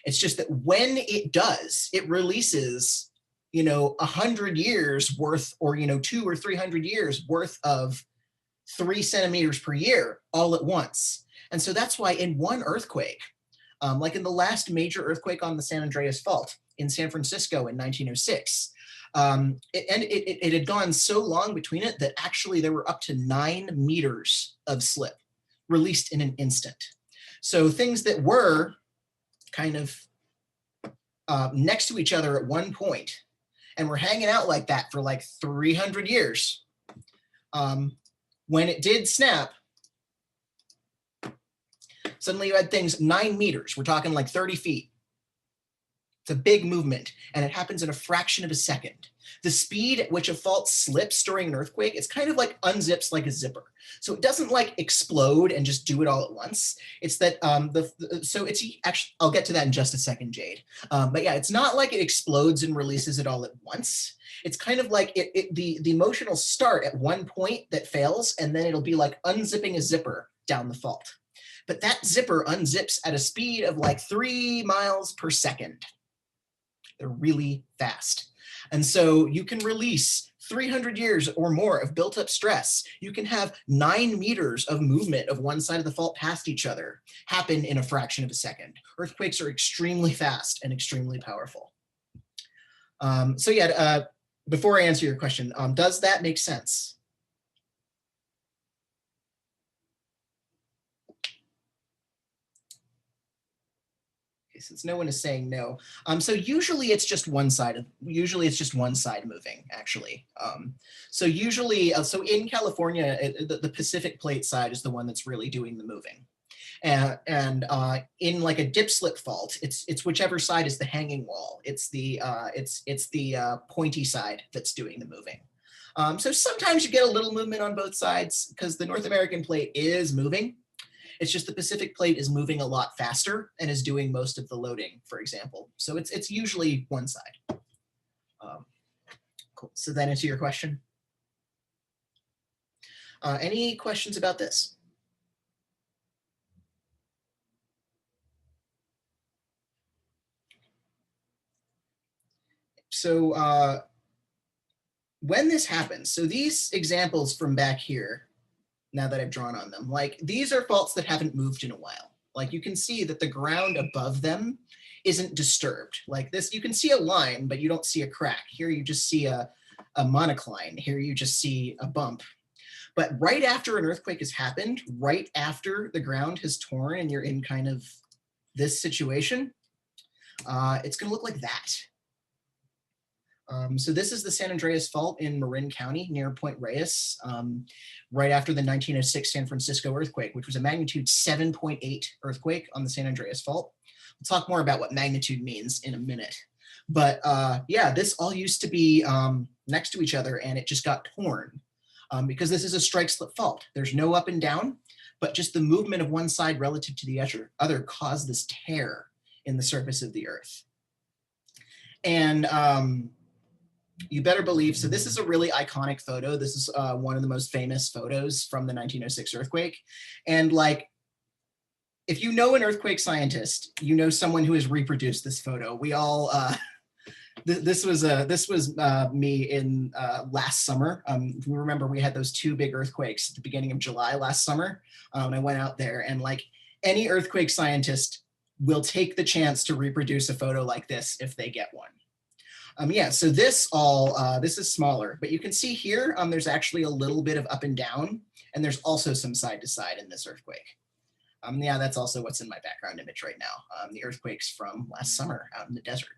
It's just that when it does, it releases, 100 years worth, or 200 or 300 years worth of 3 centimeters per year all at once. And so that's why in one earthquake, like in the last major earthquake on the San Andreas Fault in San Francisco in 1906, it had gone so long between it that actually there were up to 9 meters of slip released in an instant. So things that were kind of next to each other at one point and were hanging out like that for like 300 years, when it did snap, suddenly you had things 9 meters. We're talking like 30 feet. It's a big movement, and it happens in a fraction of a second. The speed at which a fault slips during an earthquake, it's kind of like unzips like a zipper. So it doesn't like explode and just do it all at once. It's that, so it's actually, I'll get to that in just a second, Jade. But yeah, it's not like it explodes and releases it all at once. It's kind of like the motion will start at one point that fails, and then it'll be like unzipping a zipper down the fault. But that zipper unzips at a speed of like 3 miles per second. They're really fast. And so you can release 300 years or more of built up stress. You can have 9 meters of movement of one side of the fault past each other happen in a fraction of a second. Earthquakes are extremely fast and extremely powerful. So yeah, before I answer your question, does that make sense? Since no one is saying no. So usually it's just one side moving, actually. So usually, so in California, the Pacific Plate side is the one that's really doing the moving. And in like a dip slip fault, it's whichever side is the hanging wall. It's the pointy side that's doing the moving. So sometimes you get a little movement on both sides because the North American plate is moving. It's just the Pacific Plate is moving a lot faster and is doing most of the loading, for example. So it's usually one side. Cool. So that answer your question? Any questions about this? So when this happens, so these examples from back here, now that I've drawn on them, like these are faults that haven't moved in a while. Like you can see that the ground above them isn't disturbed. Like this, you can see a line, but you don't see a crack. Here you just see a monocline. Here you just see a bump. But right after an earthquake has happened, right after the ground has torn and you're in kind of this situation, it's gonna look like that. So this is the San Andreas Fault in Marin County near Point Reyes, right after the 1906 San Francisco earthquake, which was a magnitude 7.8 earthquake on the San Andreas Fault. We'll talk more about what magnitude means in a minute. But yeah, this all used to be next to each other and it just got torn because this is a strike slip fault. There's no up and down, but just the movement of one side relative to the other caused this tear in the surface of the earth. And you better believe, so this is a really iconic photo. This is one of the most famous photos from the 1906 earthquake. And like, if you know an earthquake scientist, you know someone who has reproduced this photo. We all, this was me in last summer. If you remember, we had those 2 big earthquakes at the beginning of July last summer. And I went out there and like any earthquake scientist will take the chance to reproduce a photo like this if they get one. Yeah, so this is smaller, but you can see here, there's actually a little bit of up and down, and there's also some side to side in this earthquake. Yeah, that's also what's in my background image right now, the earthquakes from last summer out in the desert.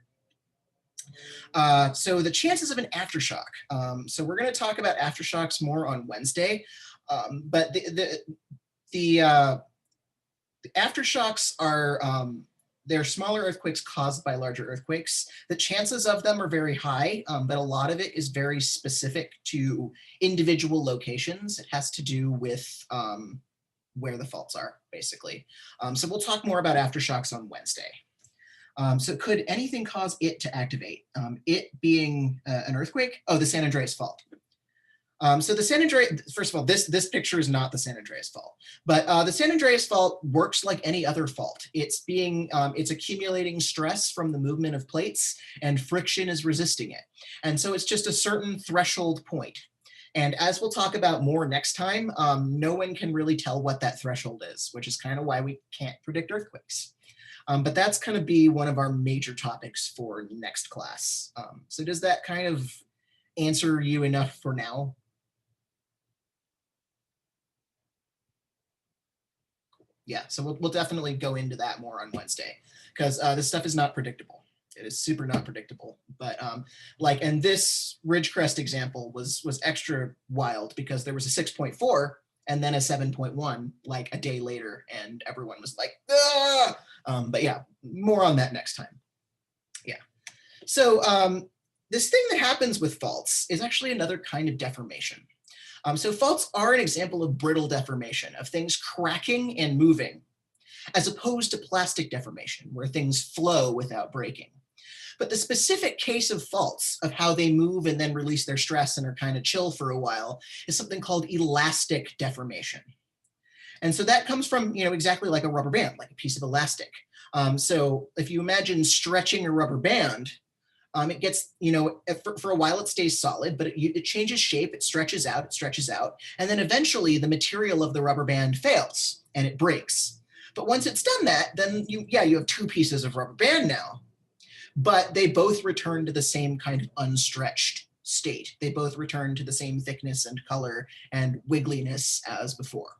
So the chances of an aftershock. So we're gonna talk about aftershocks more on Wednesday, but the aftershocks are, they're smaller earthquakes caused by larger earthquakes. The chances of them are very high, but a lot of it is very specific to individual locations. It has to do with where the faults are, basically. So we'll talk more about aftershocks on Wednesday. So could anything cause it to activate? It being an earthquake? Oh, the San Andreas Fault. So the San Andreas, first of all, this picture is not the San Andreas Fault, but the San Andreas Fault works like any other fault. It's accumulating stress from the movement of plates and friction is resisting it. And so it's just a certain threshold point. And as we'll talk about more next time, no one can really tell what that threshold is, which is kind of why we can't predict earthquakes. But that's going to be one of our major topics for next class. So does that kind of answer you enough for now? Yeah, so we'll definitely go into that more on Wednesday because this stuff is not predictable. It is super not predictable. But and this Ridgecrest example was extra wild because there was a 6.4 and then a 7.1 like a day later, and everyone was like, ah! But yeah, more on that next time. Yeah. So this thing that happens with faults is actually another kind of deformation. So faults are an example of brittle deformation, of things cracking and moving, as opposed to plastic deformation, where things flow without breaking. But the specific case of faults, of how they move and then release their stress and are kind of chill for a while, is something called elastic deformation. And so that comes from, exactly like a rubber band, like a piece of elastic. So if you imagine stretching a rubber band, It gets, for a while it stays solid, but it changes shape, it stretches out, and then eventually the material of the rubber band fails and it breaks. But once it's done that, then you have two pieces of rubber band now, but they both return to the same kind of unstretched state. They both return to the same thickness and color and wiggliness as before.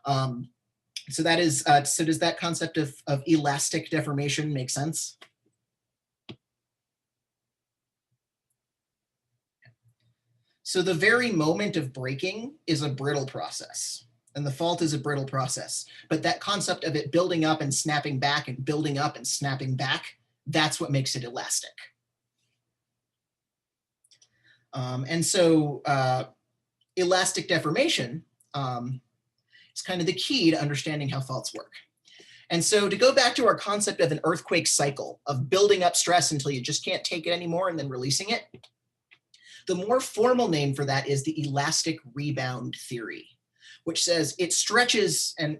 So that is, so does that concept of elastic deformation make sense? So the very moment of breaking is a brittle process, and the fault is a brittle process. But that concept of it building up and snapping back and building up and snapping back, that's what makes it elastic. And so elastic deformation is kind of the key to understanding how faults work. And so to go back to our concept of an earthquake cycle, of building up stress until you just can't take it anymore and then releasing it, the more formal name for that is the elastic rebound theory, which says it stretches and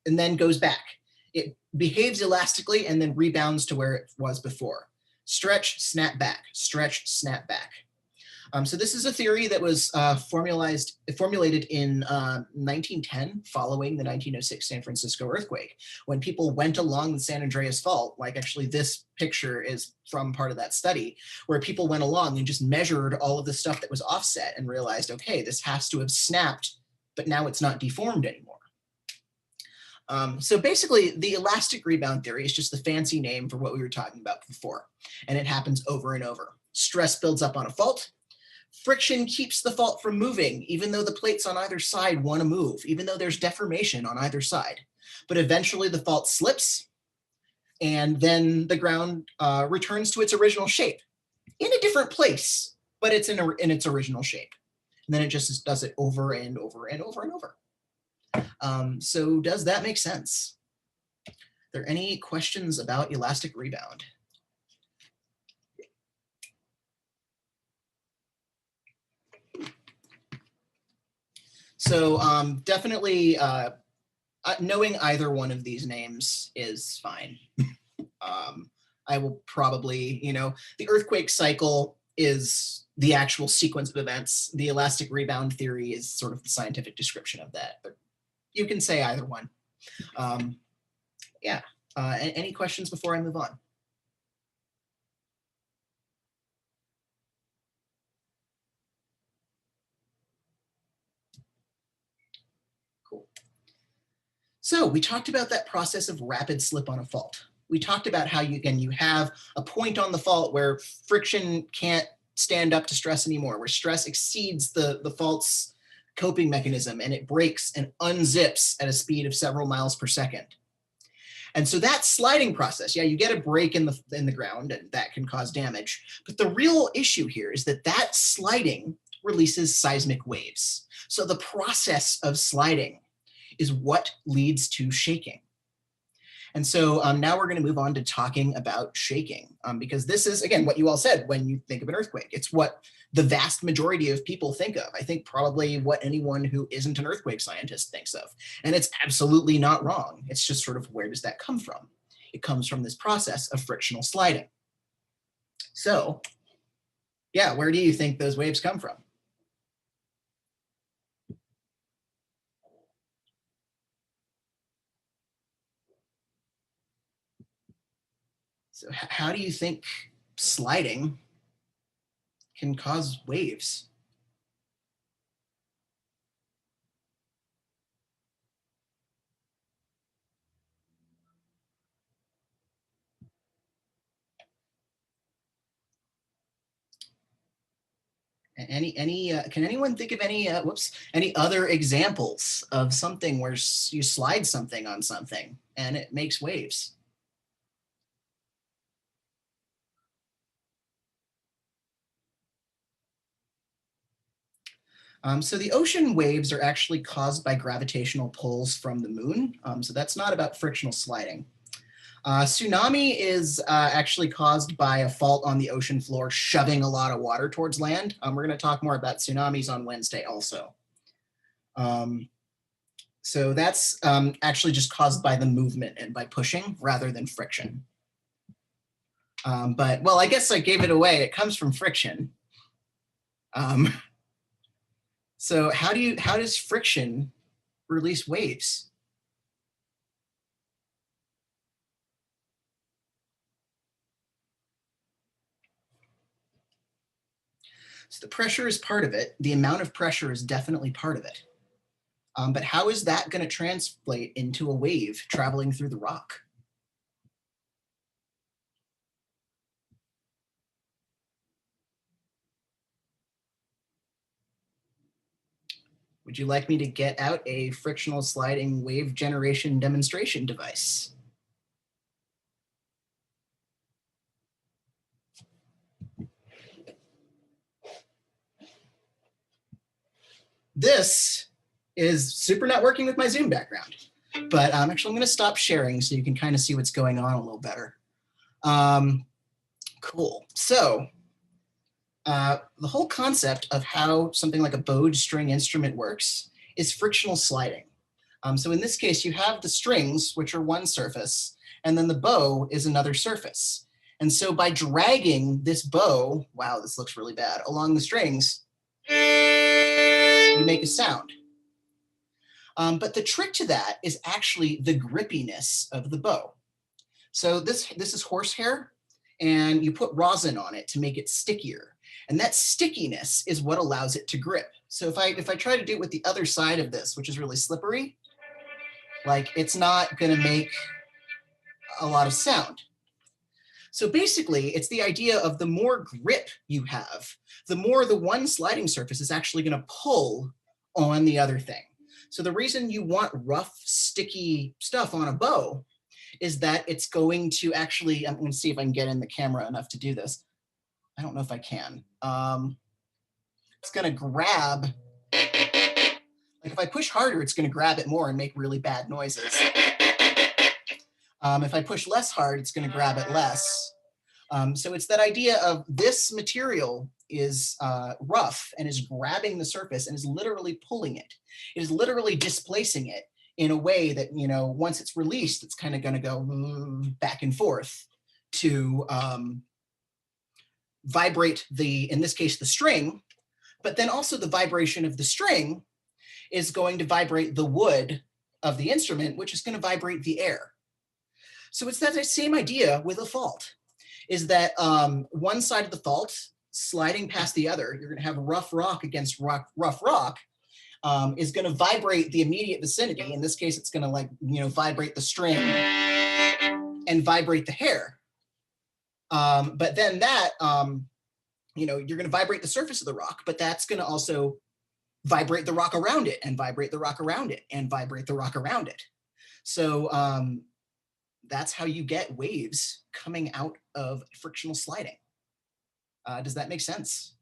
then goes back. It behaves elastically and then rebounds to where it was before. Stretch, snap back, stretch, snap back. So this is a theory that was formulated in 1910, following the 1906 San Francisco earthquake, when people went along the San Andreas Fault. Like, actually, this picture is from part of that study, where people went along and just measured all of the stuff that was offset and realized, okay, this has to have snapped, but now it's not deformed anymore. So basically, the elastic rebound theory is just the fancy name for what we were talking about before, and it happens over and over. Stress builds up on a fault. Friction keeps the fault from moving, even though the plates on either side want to move, even though there's deformation on either side. But eventually the fault slips, and then the ground returns to its original shape in a different place, but it's in its original shape. And then it just does it over and over and over and over. So does that make sense? Are there any questions about elastic rebound? So definitely knowing either one of these names is fine. I will probably, the earthquake cycle is the actual sequence of events. The elastic rebound theory is sort of the scientific description of that, but you can say either one. Yeah. Any questions before I move on? So we talked about that process of rapid slip on a fault. We talked about how you have a point on the fault where friction can't stand up to stress anymore, where stress exceeds the fault's coping mechanism, and it breaks and unzips at a speed of several miles per second. And so that sliding process, you get a break in the ground, and that can cause damage. But the real issue here is that sliding releases seismic waves. So the process of sliding is what leads to shaking. And so now we're going to move on to talking about shaking, because this is, again, what you all said when you think of an earthquake. It's what the vast majority of people think of. I think probably what anyone who isn't an earthquake scientist thinks of. And it's absolutely not wrong. It's just sort of, where does that come from? It comes from this process of frictional sliding. So, yeah, where do you think those waves come from? So how do you think sliding can cause waves? Can anyone think of any other examples of something where you slide something on something and it makes waves? So the ocean waves are actually caused by gravitational pulls from the moon. So that's not about frictional sliding. Tsunami is actually caused by a fault on the ocean floor shoving a lot of water towards land. We're going to talk more about tsunamis on Wednesday also. So that's actually just caused by the movement and by pushing rather than friction. But, well, I guess I gave it away. It comes from friction. So how does friction release waves? So the pressure is part of it. The amount of pressure is definitely part of it. But how is that going to translate into a wave traveling through the rock? Would you like me to get out a frictional sliding wave generation demonstration device? This is super not working with my Zoom background, but actually I'm going to stop sharing so you can kind of see what's going on a little better. Cool. So the whole concept of how something like a bowed string instrument works is frictional sliding. So in this case, you have the strings, which are one surface, and then the bow is another surface. And so by dragging this bow, wow, this looks really bad, along the strings, you make a sound. But the trick to that is actually the grippiness of the bow. So this is horsehair, and you put rosin on it to make it stickier. And that stickiness is what allows it to grip. So if I try to do it with the other side of this, which is really slippery, like it's not going to make a lot of sound. So basically, it's the idea of the more grip you have, the more the one sliding surface is actually going to pull on the other thing. So the reason you want rough, sticky stuff on a bow is that it's going to actually, I'm going to see if I can get in the camera enough to do this. I don't know if I can. It's going to grab, like if I push harder, it's going to grab it more and make really bad noises. If I push less hard, it's going to grab it less. So it's that idea of this material is rough and is grabbing the surface and is literally pulling it. It is literally displacing it in a way that, you know, once it's released, it's kind of going to go back and forth to vibrate in this case, the string, but then also the vibration of the string is going to vibrate the wood of the instrument, which is going to vibrate the air. So it's that same idea with a fault, is that one side of the fault sliding past the other, you're going to have rough rock against rough rock, is going to vibrate the immediate vicinity. In this case, it's going to, like, you know, vibrate the string and vibrate the hair. But then that, you know, you're going to vibrate the surface of the rock, but that's going to also vibrate the rock around it and vibrate the rock around it and vibrate the rock around it. So that's how you get waves coming out of frictional sliding. Does that make sense?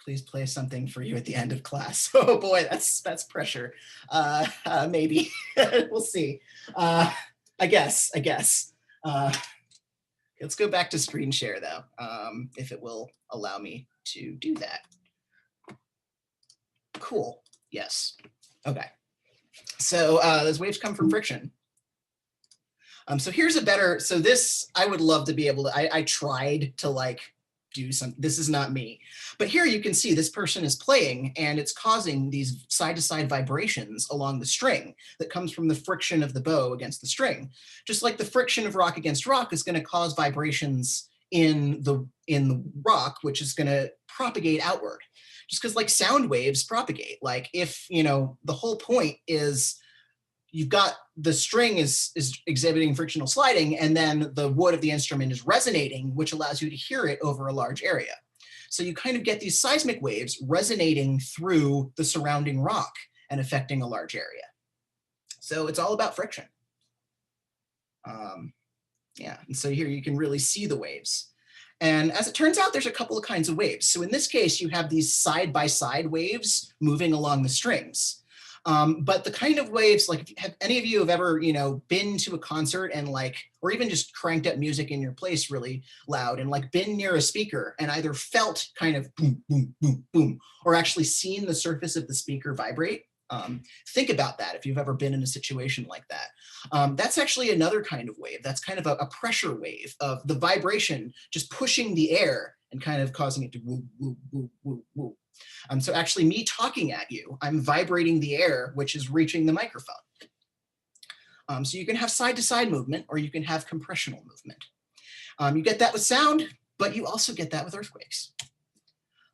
Please play something for you at the end of class. Oh boy, that's pressure. Maybe. We'll see. I guess. Let's go back to screen share though, if it will allow me to do that. Cool. Yes. Okay. So those waves come from friction. So here's a better, so this, I would love to be able to, I tried to like do some, this is not me, but here you can see this person is playing and it's causing these side-to-side vibrations along the string that comes from the friction of the bow against the string. Just like the friction of rock against rock is going to cause vibrations in the rock, which is going to propagate outward. Just because like sound waves propagate, like if, you know, the whole point is you've got the string is exhibiting frictional sliding and then the wood of the instrument is resonating, which allows you to hear it over a large area. So you kind of get these seismic waves resonating through the surrounding rock and affecting a large area. So it's all about friction. Yeah, and so here you can really see the waves. And as it turns out, there's a couple of kinds of waves. So in this case, you have these side-by-side waves moving along the strings. But the kind of waves, like have any of you have ever, you know, been to a concert and like, or even just cranked up music in your place really loud and like been near a speaker and either felt kind of boom, boom, boom, boom, or actually seen the surface of the speaker vibrate? Think about that if you've ever been in a situation like that. That's actually another kind of wave. That's kind of a pressure wave of the vibration just pushing the air and kind of causing it to woo, woo, woo, woo, woo. So actually me talking at you, I'm vibrating the air, which is reaching the microphone. So you can have side-to-side movement, or you can have compressional movement. You get that with sound, but you also get that with earthquakes.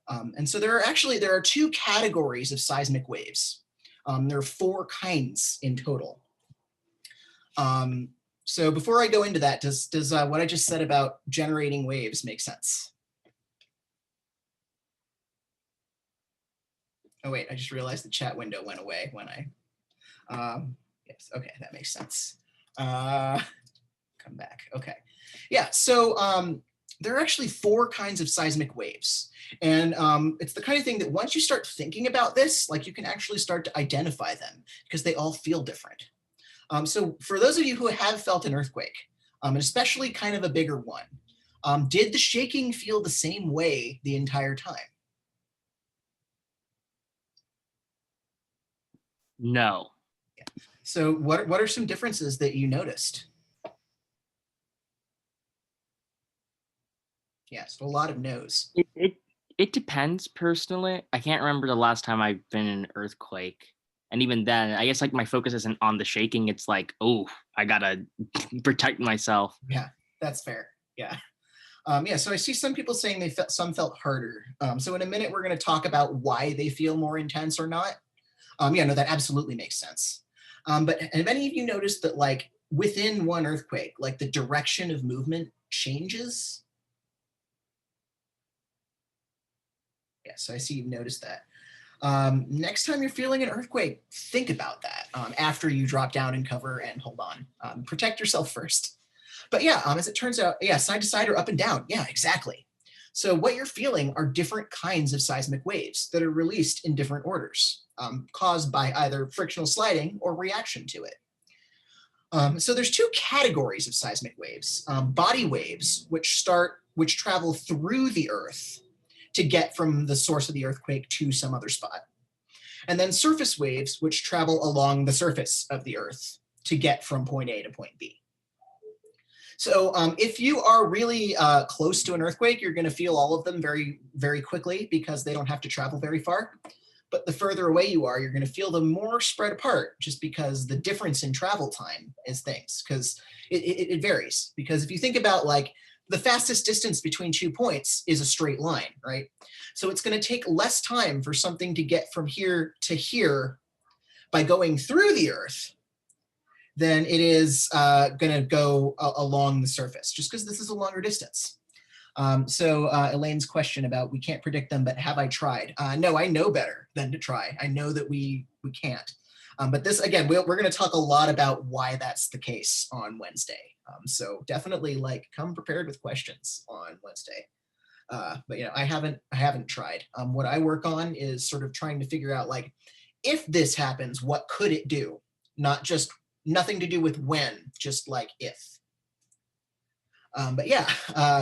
And so there are two categories of seismic waves. There are 4 kinds in total. So before I go into that, does what I just said about generating waves make sense? Oh wait, I just realized the chat window went away when I, yes, okay, that makes sense. Come back, okay. Yeah, so there are actually 4 kinds of seismic waves. And it's the kind of thing that once you start thinking about this, like you can actually start to identify them because they all feel different. So for those of you who have felt an earthquake, especially kind of a bigger one, did the shaking feel the same way the entire time? No. So what are some differences that you noticed? Yeah, so a lot of no's. It depends personally. I can't remember the last time I've been in an earthquake. And even then, I guess like my focus isn't on the shaking. It's like, oh, I gotta protect myself. Yeah, that's fair. Yeah. Yeah, so I see some people saying some felt harder. So in a minute, we're going to talk about why they feel more intense or not. Yeah, no, that absolutely makes sense. But have any of you noticed that like within one earthquake, like the direction of movement changes? Yeah, so I see you've noticed that. Next time you're feeling an earthquake, think about that after you drop down and cover and hold on. Protect yourself first. But yeah, as it turns out, yeah, side to side or up and down. Yeah, exactly. So what you're feeling are different kinds of seismic waves that are released in different orders, caused by either frictional sliding or reaction to it. So there's 2 categories of seismic waves. Body waves, which travel through the earth to get from the source of the earthquake to some other spot. And then surface waves, which travel along the surface of the earth to get from point A to point B. So if you are really close to an earthquake, you're going to feel all of them very, very quickly because they don't have to travel very far. But the further away you are, you're going to feel them more spread apart just because the difference in travel time is things, because it varies. Because if you think about like the fastest distance between 2 points is a straight line, right? So it's going to take less time for something to get from here to here by going through the earth than it is going to go along the surface, just because this is a longer distance. So Elaine's question about we can't predict them, but have I tried? No, I know better than to try. I know that we can't. But this, again, we're going to talk a lot about why that's the case on Wednesday. So definitely like come prepared with questions on Wednesday. But you know, I haven't tried. What I work on is sort of trying to figure out like, if this happens, what could it do? Not just nothing to do with when, just like if. But yeah,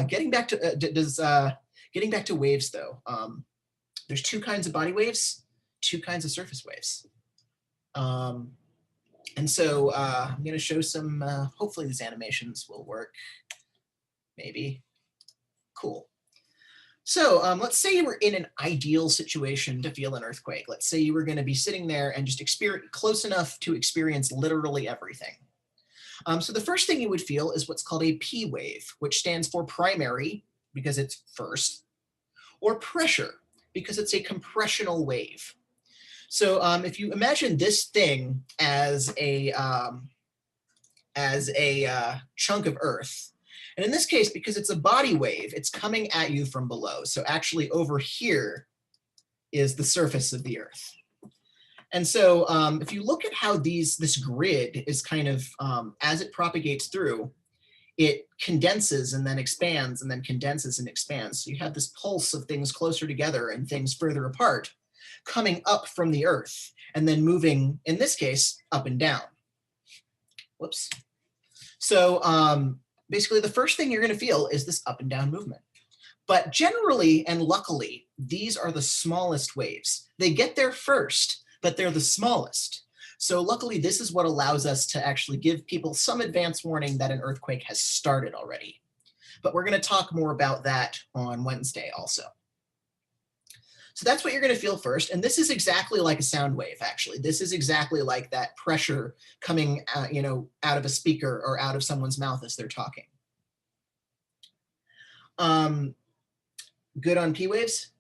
getting back to waves though. There's 2 kinds of body waves, 2 kinds of surface waves. And so I'm going to show some, hopefully these animations will work. Maybe. Cool. So let's say you were in an ideal situation to feel an earthquake. Let's say you were going to be sitting there and just close enough to experience literally everything. So the first thing you would feel is what's called a P wave, which stands for primary because it's first, or pressure because it's a compressional wave. So if you imagine this thing as a chunk of earth, and in this case, because it's a body wave, it's coming at you from below. So actually over here is the surface of the earth. And so if you look at how this grid is kind of, as it propagates through, it condenses and then expands and then condenses and expands. So you have this pulse of things closer together and things further apart coming up from the earth and then moving, in this case, up and down. Whoops. So basically the first thing you're going to feel is this up and down movement. But generally and luckily, these are the smallest waves. They get there first, but they're the smallest. So luckily, this is what allows us to actually give people some advance warning that an earthquake has started already. But we're going to talk more about that on Wednesday also. So that's what you're going to feel first. And this is exactly like a sound wave, actually. This is exactly like that pressure coming out of a speaker or out of someone's mouth as they're talking. Good on P waves?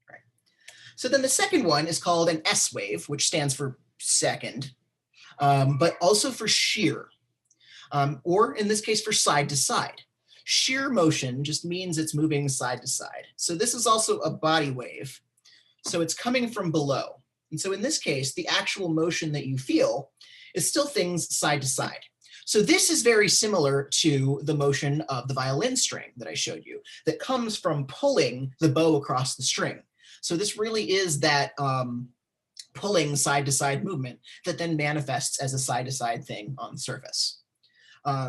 Right. So then the second one is called an S wave, which stands for second, but also for shear. Or in this case for side to side. Shear motion just means it's moving side to side. So this is also a body wave. So it's coming from below. And so in this case, the actual motion that you feel is still things side to side. So this is very similar to the motion of the violin string that I showed you that comes from pulling the bow across the string. So this really is that pulling side to side movement that then manifests as a side to side thing on the surface.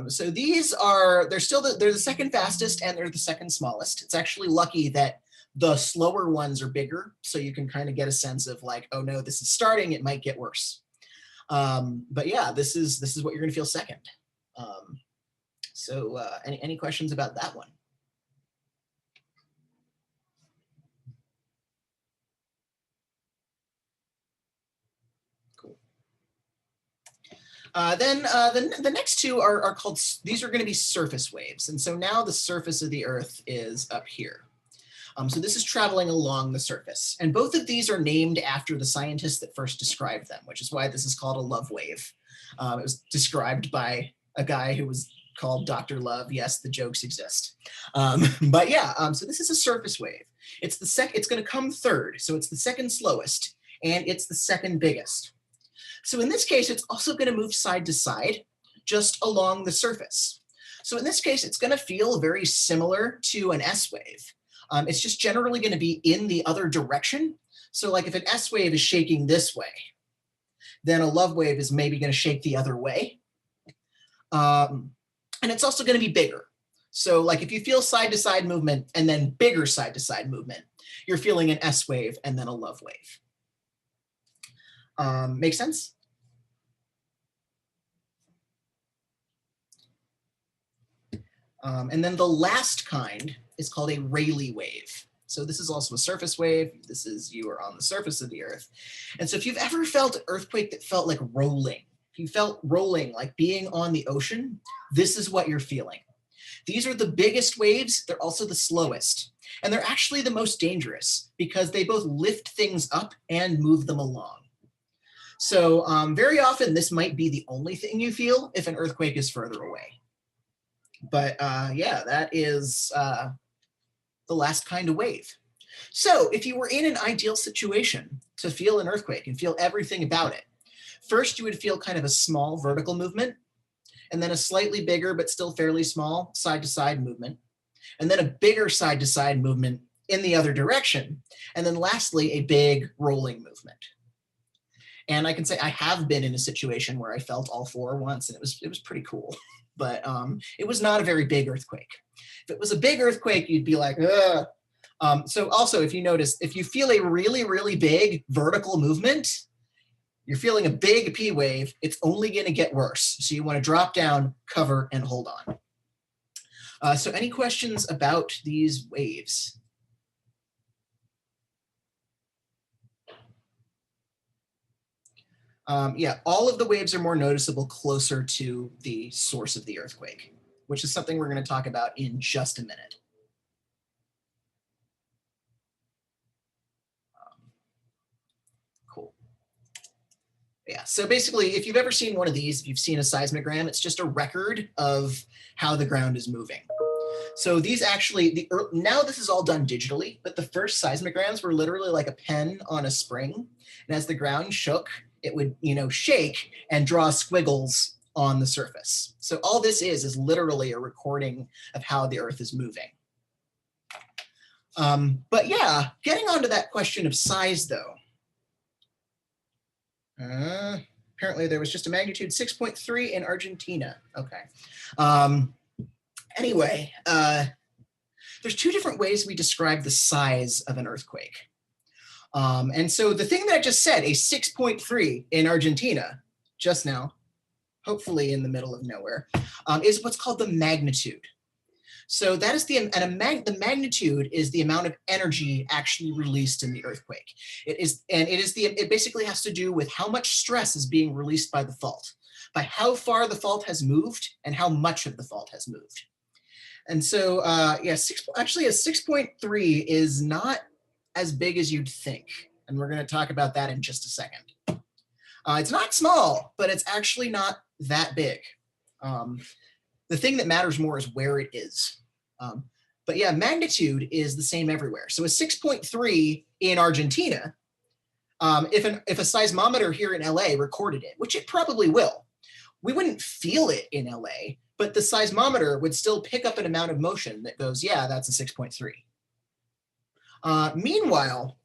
So these are, they're the second fastest and they're the second smallest. It's actually lucky that the slower ones are bigger, so you can kind of get a sense of like, oh no, this is starting, it might get worse. But yeah, this is what you're gonna feel second. Any questions about that one? Then the next two are called, these are going to be surface waves. And so now the surface of the Earth is up here. So this is traveling along the surface. And both of these are named after the scientist that first described them, which is why this is called a love wave. It was described by a guy who was called Dr. Love. Yes, the jokes exist. But yeah, so this is a surface wave. It's going to come third. So it's the second slowest and it's the second biggest. So in this case, it's also going to move side to side, just along the surface. So in this case, it's going to feel very similar to an S wave. It's just generally going to be in the other direction. So like if an S wave is shaking this way, then a love wave is maybe going to shake the other way. And it's also going to be bigger. So like if you feel side to side movement and then bigger side to side movement, you're feeling an S wave and then a love wave. Make sense? And then the last kind is called a Rayleigh wave. So this is also a surface wave. This is, you are on the surface of the Earth. And so if you've ever felt an earthquake that felt like rolling, if you felt rolling like being on the ocean, this is what you're feeling. These are the biggest waves. They're also the slowest. And they're actually the most dangerous because they both lift things up and move them along. So very often this might be the only thing you feel if an earthquake is further away. But yeah, that is the last kind of wave. So if you were in an ideal situation to feel an earthquake and feel everything about it, first you would feel kind of a small vertical movement, and then a slightly bigger but still fairly small side to side movement, and then a bigger side to side movement in the other direction, and then lastly a big rolling movement. And I can say I have been in a situation where I felt all four once, and it was pretty cool. But it was not a very big earthquake. If it was a big earthquake, you'd be like, ugh. So also, if you notice, if you feel a really, really big vertical movement, you're feeling a big P wave, it's only going to get worse. So you want to drop down, cover, and hold on. So any questions about these waves? Yeah, all of the waves are more noticeable closer to the source of the earthquake, which is something we're going to talk about in just a minute. Cool. Yeah, so basically, if you've ever seen one of these, if you've seen a seismogram, it's just a record of how the ground is moving. So these actually, now this is all done digitally, but the first seismograms were literally like a pen on a spring. And as the ground shook, it would, shake and draw squiggles on the surface. So all this is literally a recording of how the Earth is moving. But yeah, getting onto that question of size though. Apparently there was just a magnitude 6.3 in Argentina. Okay. Anyway, there's two different ways we describe the size of an earthquake. And so the thing that I just said, a 6.3 in Argentina, just now, hopefully in the middle of nowhere, is what's called the magnitude. So that is the magnitude is the amount of energy actually released in the earthquake. It basically has to do with how much stress is being released by the fault, by how far the fault has moved and how much of the fault has moved. And so, actually a 6.3 is not as big as you'd think. And we're going to talk about that in just a second. It's not small, but it's actually not that big. The thing that matters more is where it is. But yeah, magnitude is the same everywhere. So a 6.3 in Argentina, if a seismometer here in LA recorded it, which it probably will, we wouldn't feel it in LA, but the seismometer would still pick up an amount of motion that goes, yeah, that's a 6.3. Meanwhile,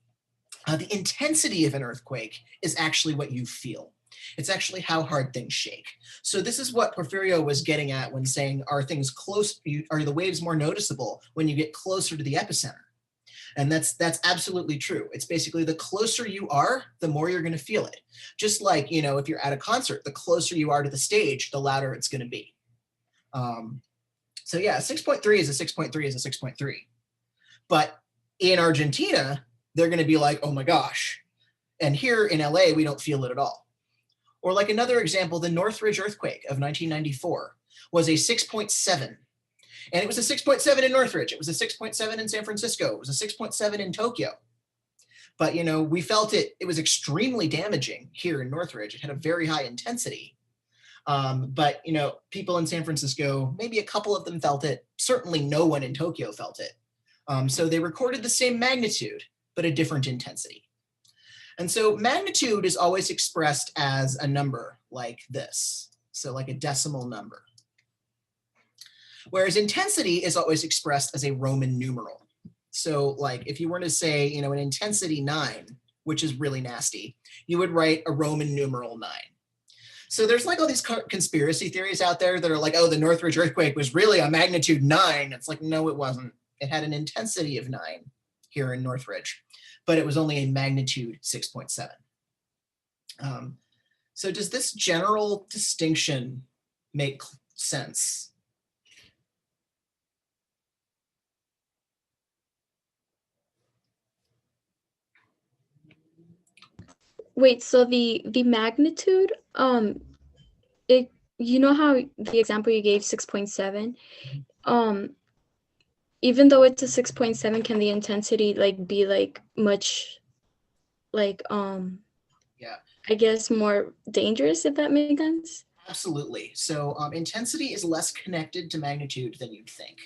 the intensity of an earthquake is actually what you feel. It's actually how hard things shake. So this is what Porfirio was getting at when saying, are things close, are the waves more noticeable when you get closer to the epicenter? And that's absolutely true. It's basically the closer you are, the more you're going to feel it. Just like, you know, if you're at a concert, the closer you are to the stage, the louder it's going to be. So yeah, 6.3 is a 6.3 is a 6.3. But in Argentina, they're going to be like, oh my gosh. And here in LA, we don't feel it at all. Or like another example, the Northridge earthquake of 1994 was a 6.7. And it was a 6.7 in Northridge. It was a 6.7 in San Francisco. It was a 6.7 in Tokyo. But, you know, we felt it. It was extremely damaging here in Northridge. It had a very high intensity. But, you know, people in San Francisco, maybe a couple of them felt it. Certainly no one in Tokyo felt it. So they recorded the same magnitude, but a different intensity. And so magnitude is always expressed as a number like this. So like a decimal number. Whereas intensity is always expressed as a Roman numeral. So like if you were to say, you know, an intensity 9, which is really nasty, you would write a Roman numeral 9. So there's like all these conspiracy theories out there that are like, oh, the Northridge earthquake was really a magnitude 9. It's like, no, it wasn't. It had an intensity of 9 here in Northridge, but it was only a magnitude 6.7. So does this general distinction make sense? Wait, so the magnitude, it, you know how the example you gave 6.7, even though it's a 6.7, can the intensity like be like much like Yeah, I guess more dangerous, if that makes sense? absolutely. So intensity is less connected to magnitude than you'd think.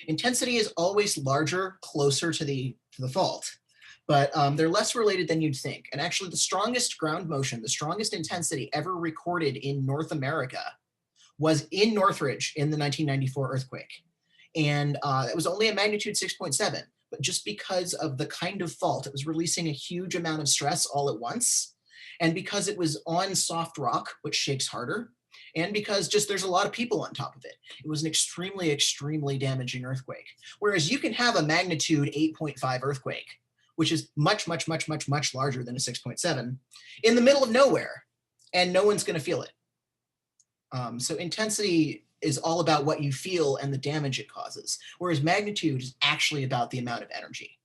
Intensity is always larger, closer to the fault, but they're less related than you'd think. And actually the strongest ground motion, the strongest intensity ever recorded in North America was in Northridge in the 1994 earthquake. And it was only a magnitude 6.7, but just because of the kind of fault, it was releasing a huge amount of stress all at once. And because it was on soft rock, which shakes harder, and because just there's a lot of people on top of it, it was an extremely, extremely damaging earthquake. Whereas you can have a magnitude 8.5 earthquake, which is much, much, much, much, much larger than a 6.7, in the middle of nowhere, and no one's going to feel it. So intensity is all about what you feel and the damage it causes, whereas magnitude is actually about the amount of energy.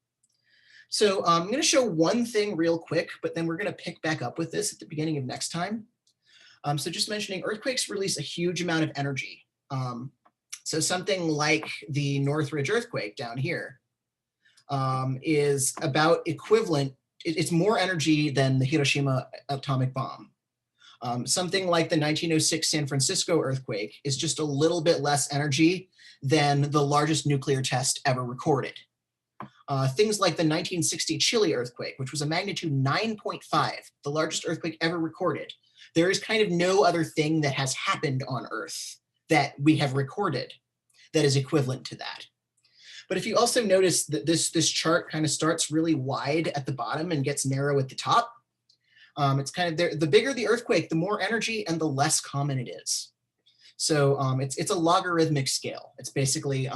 So I'm going to show one thing real quick, but then we're going to pick back up with this at the beginning of next time. So just mentioning, earthquakes release a huge amount of energy. So something like the Northridge earthquake down here is about equivalent, it's more energy than the Hiroshima atomic bomb. Something like the 1906 San Francisco earthquake is just a little bit less energy than the largest nuclear test ever recorded. Things like the 1960 Chile earthquake, which was a magnitude 9.5, the largest earthquake ever recorded. There is kind of no other thing that has happened on Earth that we have recorded that is equivalent to that. But if you also notice that this chart kind of starts really wide at the bottom and gets narrow at the top, it's kind of there. The bigger the earthquake, the more energy and the less common it is. So it's a logarithmic scale. It's basically,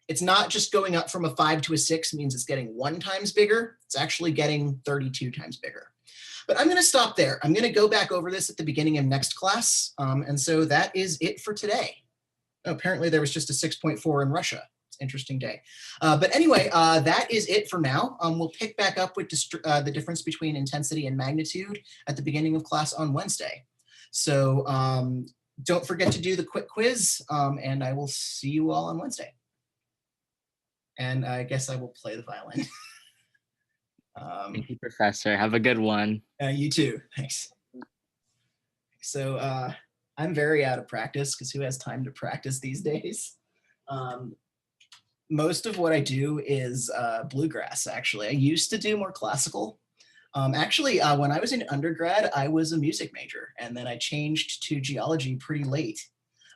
it's not just going up from a 5 to a 6 means it's getting 1 times bigger. It's actually getting 32 times bigger. But I'm going to stop there. I'm going to go back over this at the beginning of next class. And so that is it for today. Oh, apparently there was just a 6.4 in Russia. It's an interesting day. But anyway, that is it for now. We'll pick back up with the difference between intensity and magnitude at the beginning of class on Wednesday. So don't forget to do the quick quiz, and I will see you all on Wednesday. And I guess I will play the violin. Thank you, Professor. Have a good one. You too. Thanks. So I'm very out of practice because who has time to practice these days? Most of what I do is bluegrass, actually. I used to do more classical. Actually, when I was in undergrad, I was a music major, and then I changed to geology pretty late.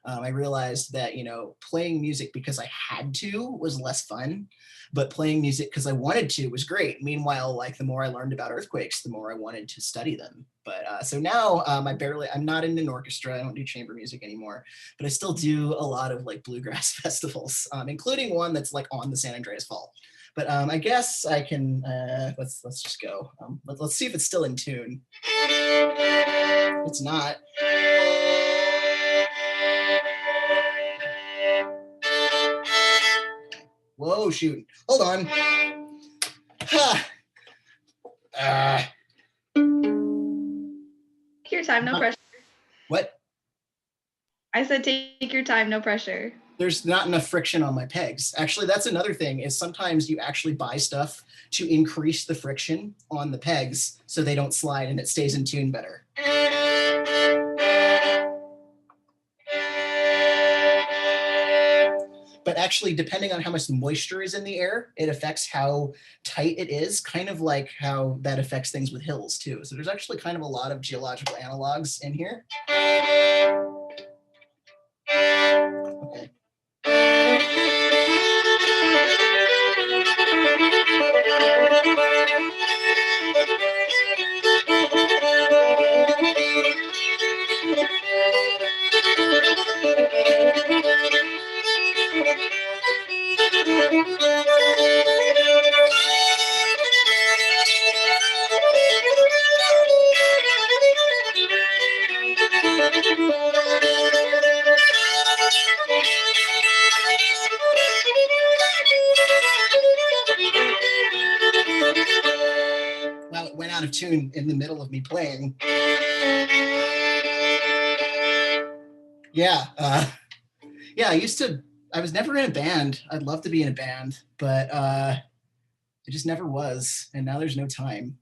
I realized that, you know, playing music because I had to was less fun, but playing music because I wanted to was great. Meanwhile, like the more I learned about earthquakes, the more I wanted to study them. But so now I'm not in an orchestra. I don't do chamber music anymore, but I still do a lot of like bluegrass festivals, including one that's like on the San Andreas Fault. But I guess I can, let's just go. Let's see if it's still in tune. It's not. Whoa, shoot. Hold on. Take your time, no pressure. What? I said take your time, no pressure. There's not enough friction on my pegs. Actually, that's another thing is sometimes you actually buy stuff to increase the friction on the pegs so they don't slide and it stays in tune better. But actually, depending on how much moisture is in the air, it affects how tight it is, kind of like how that affects things with hills too. So there's actually kind of a lot of geological analogs in here. Okay. Well, it went out of tune in the middle of me playing. Yeah, I was never in a band. I'd love to be in a band, but I just never was, and now there's no time.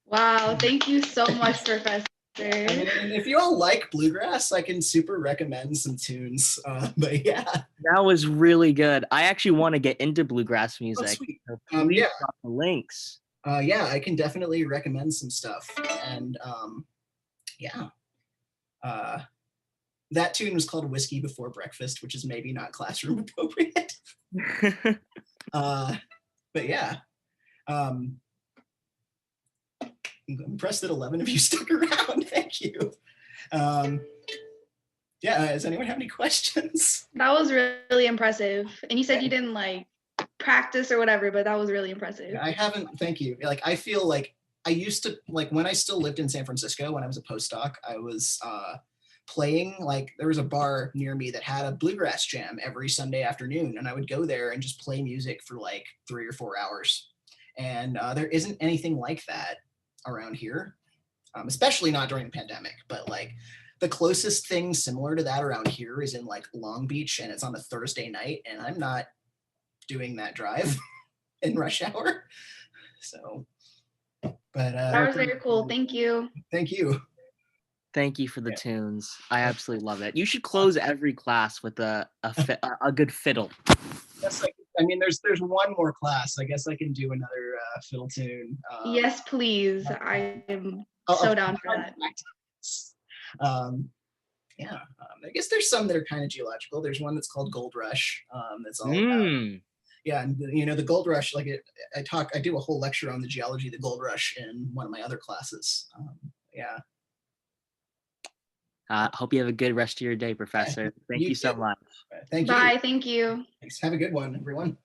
Wow, thank you so much, Professor. And if you all like bluegrass, I can super recommend some tunes. But yeah. That was really good. I actually want to get into bluegrass music. Sweet. So please Yeah. drop the links. Yeah, I can definitely recommend some stuff. And yeah. That tune was called Whiskey Before Breakfast, which is maybe not classroom appropriate. But yeah. I'm impressed that 11 of you stuck around. Thank you. Yeah, does anyone have any questions? That was really impressive. And you said you didn't like practice or whatever, but that was really impressive. I haven't, thank you. Like, I feel like I used to, like when I still lived in San Francisco, when I was a postdoc, I was playing, like there was a bar near me that had a bluegrass jam every Sunday afternoon. And I would go there and just play music for like 3 or 4 hours. And there isn't anything like that around here, especially not during the pandemic, but like the closest thing similar to that around here is in like Long Beach, and it's on a Thursday night, and I'm not doing that drive in rush hour. So, but That was very cool. Thank you. Thank you. Thank you for the tunes. I absolutely love it. You should close every class with a good fiddle. Yes, I mean, there's one more class. I guess I can do another fiddle tune. Yes, please. I am so down for that. Yeah, I guess there's some that are kind of geological. There's one that's called Gold Rush. That's all about, yeah, and you know, the Gold Rush. Like I do a whole lecture on the geology of the Gold Rush in one of my other classes. Yeah. Hope you have a good rest of your day, Professor. Thank You you so too. much. Thank Bye. you. Thank you. Thanks. Have a good one, everyone.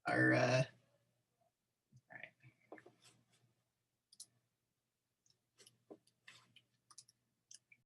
Our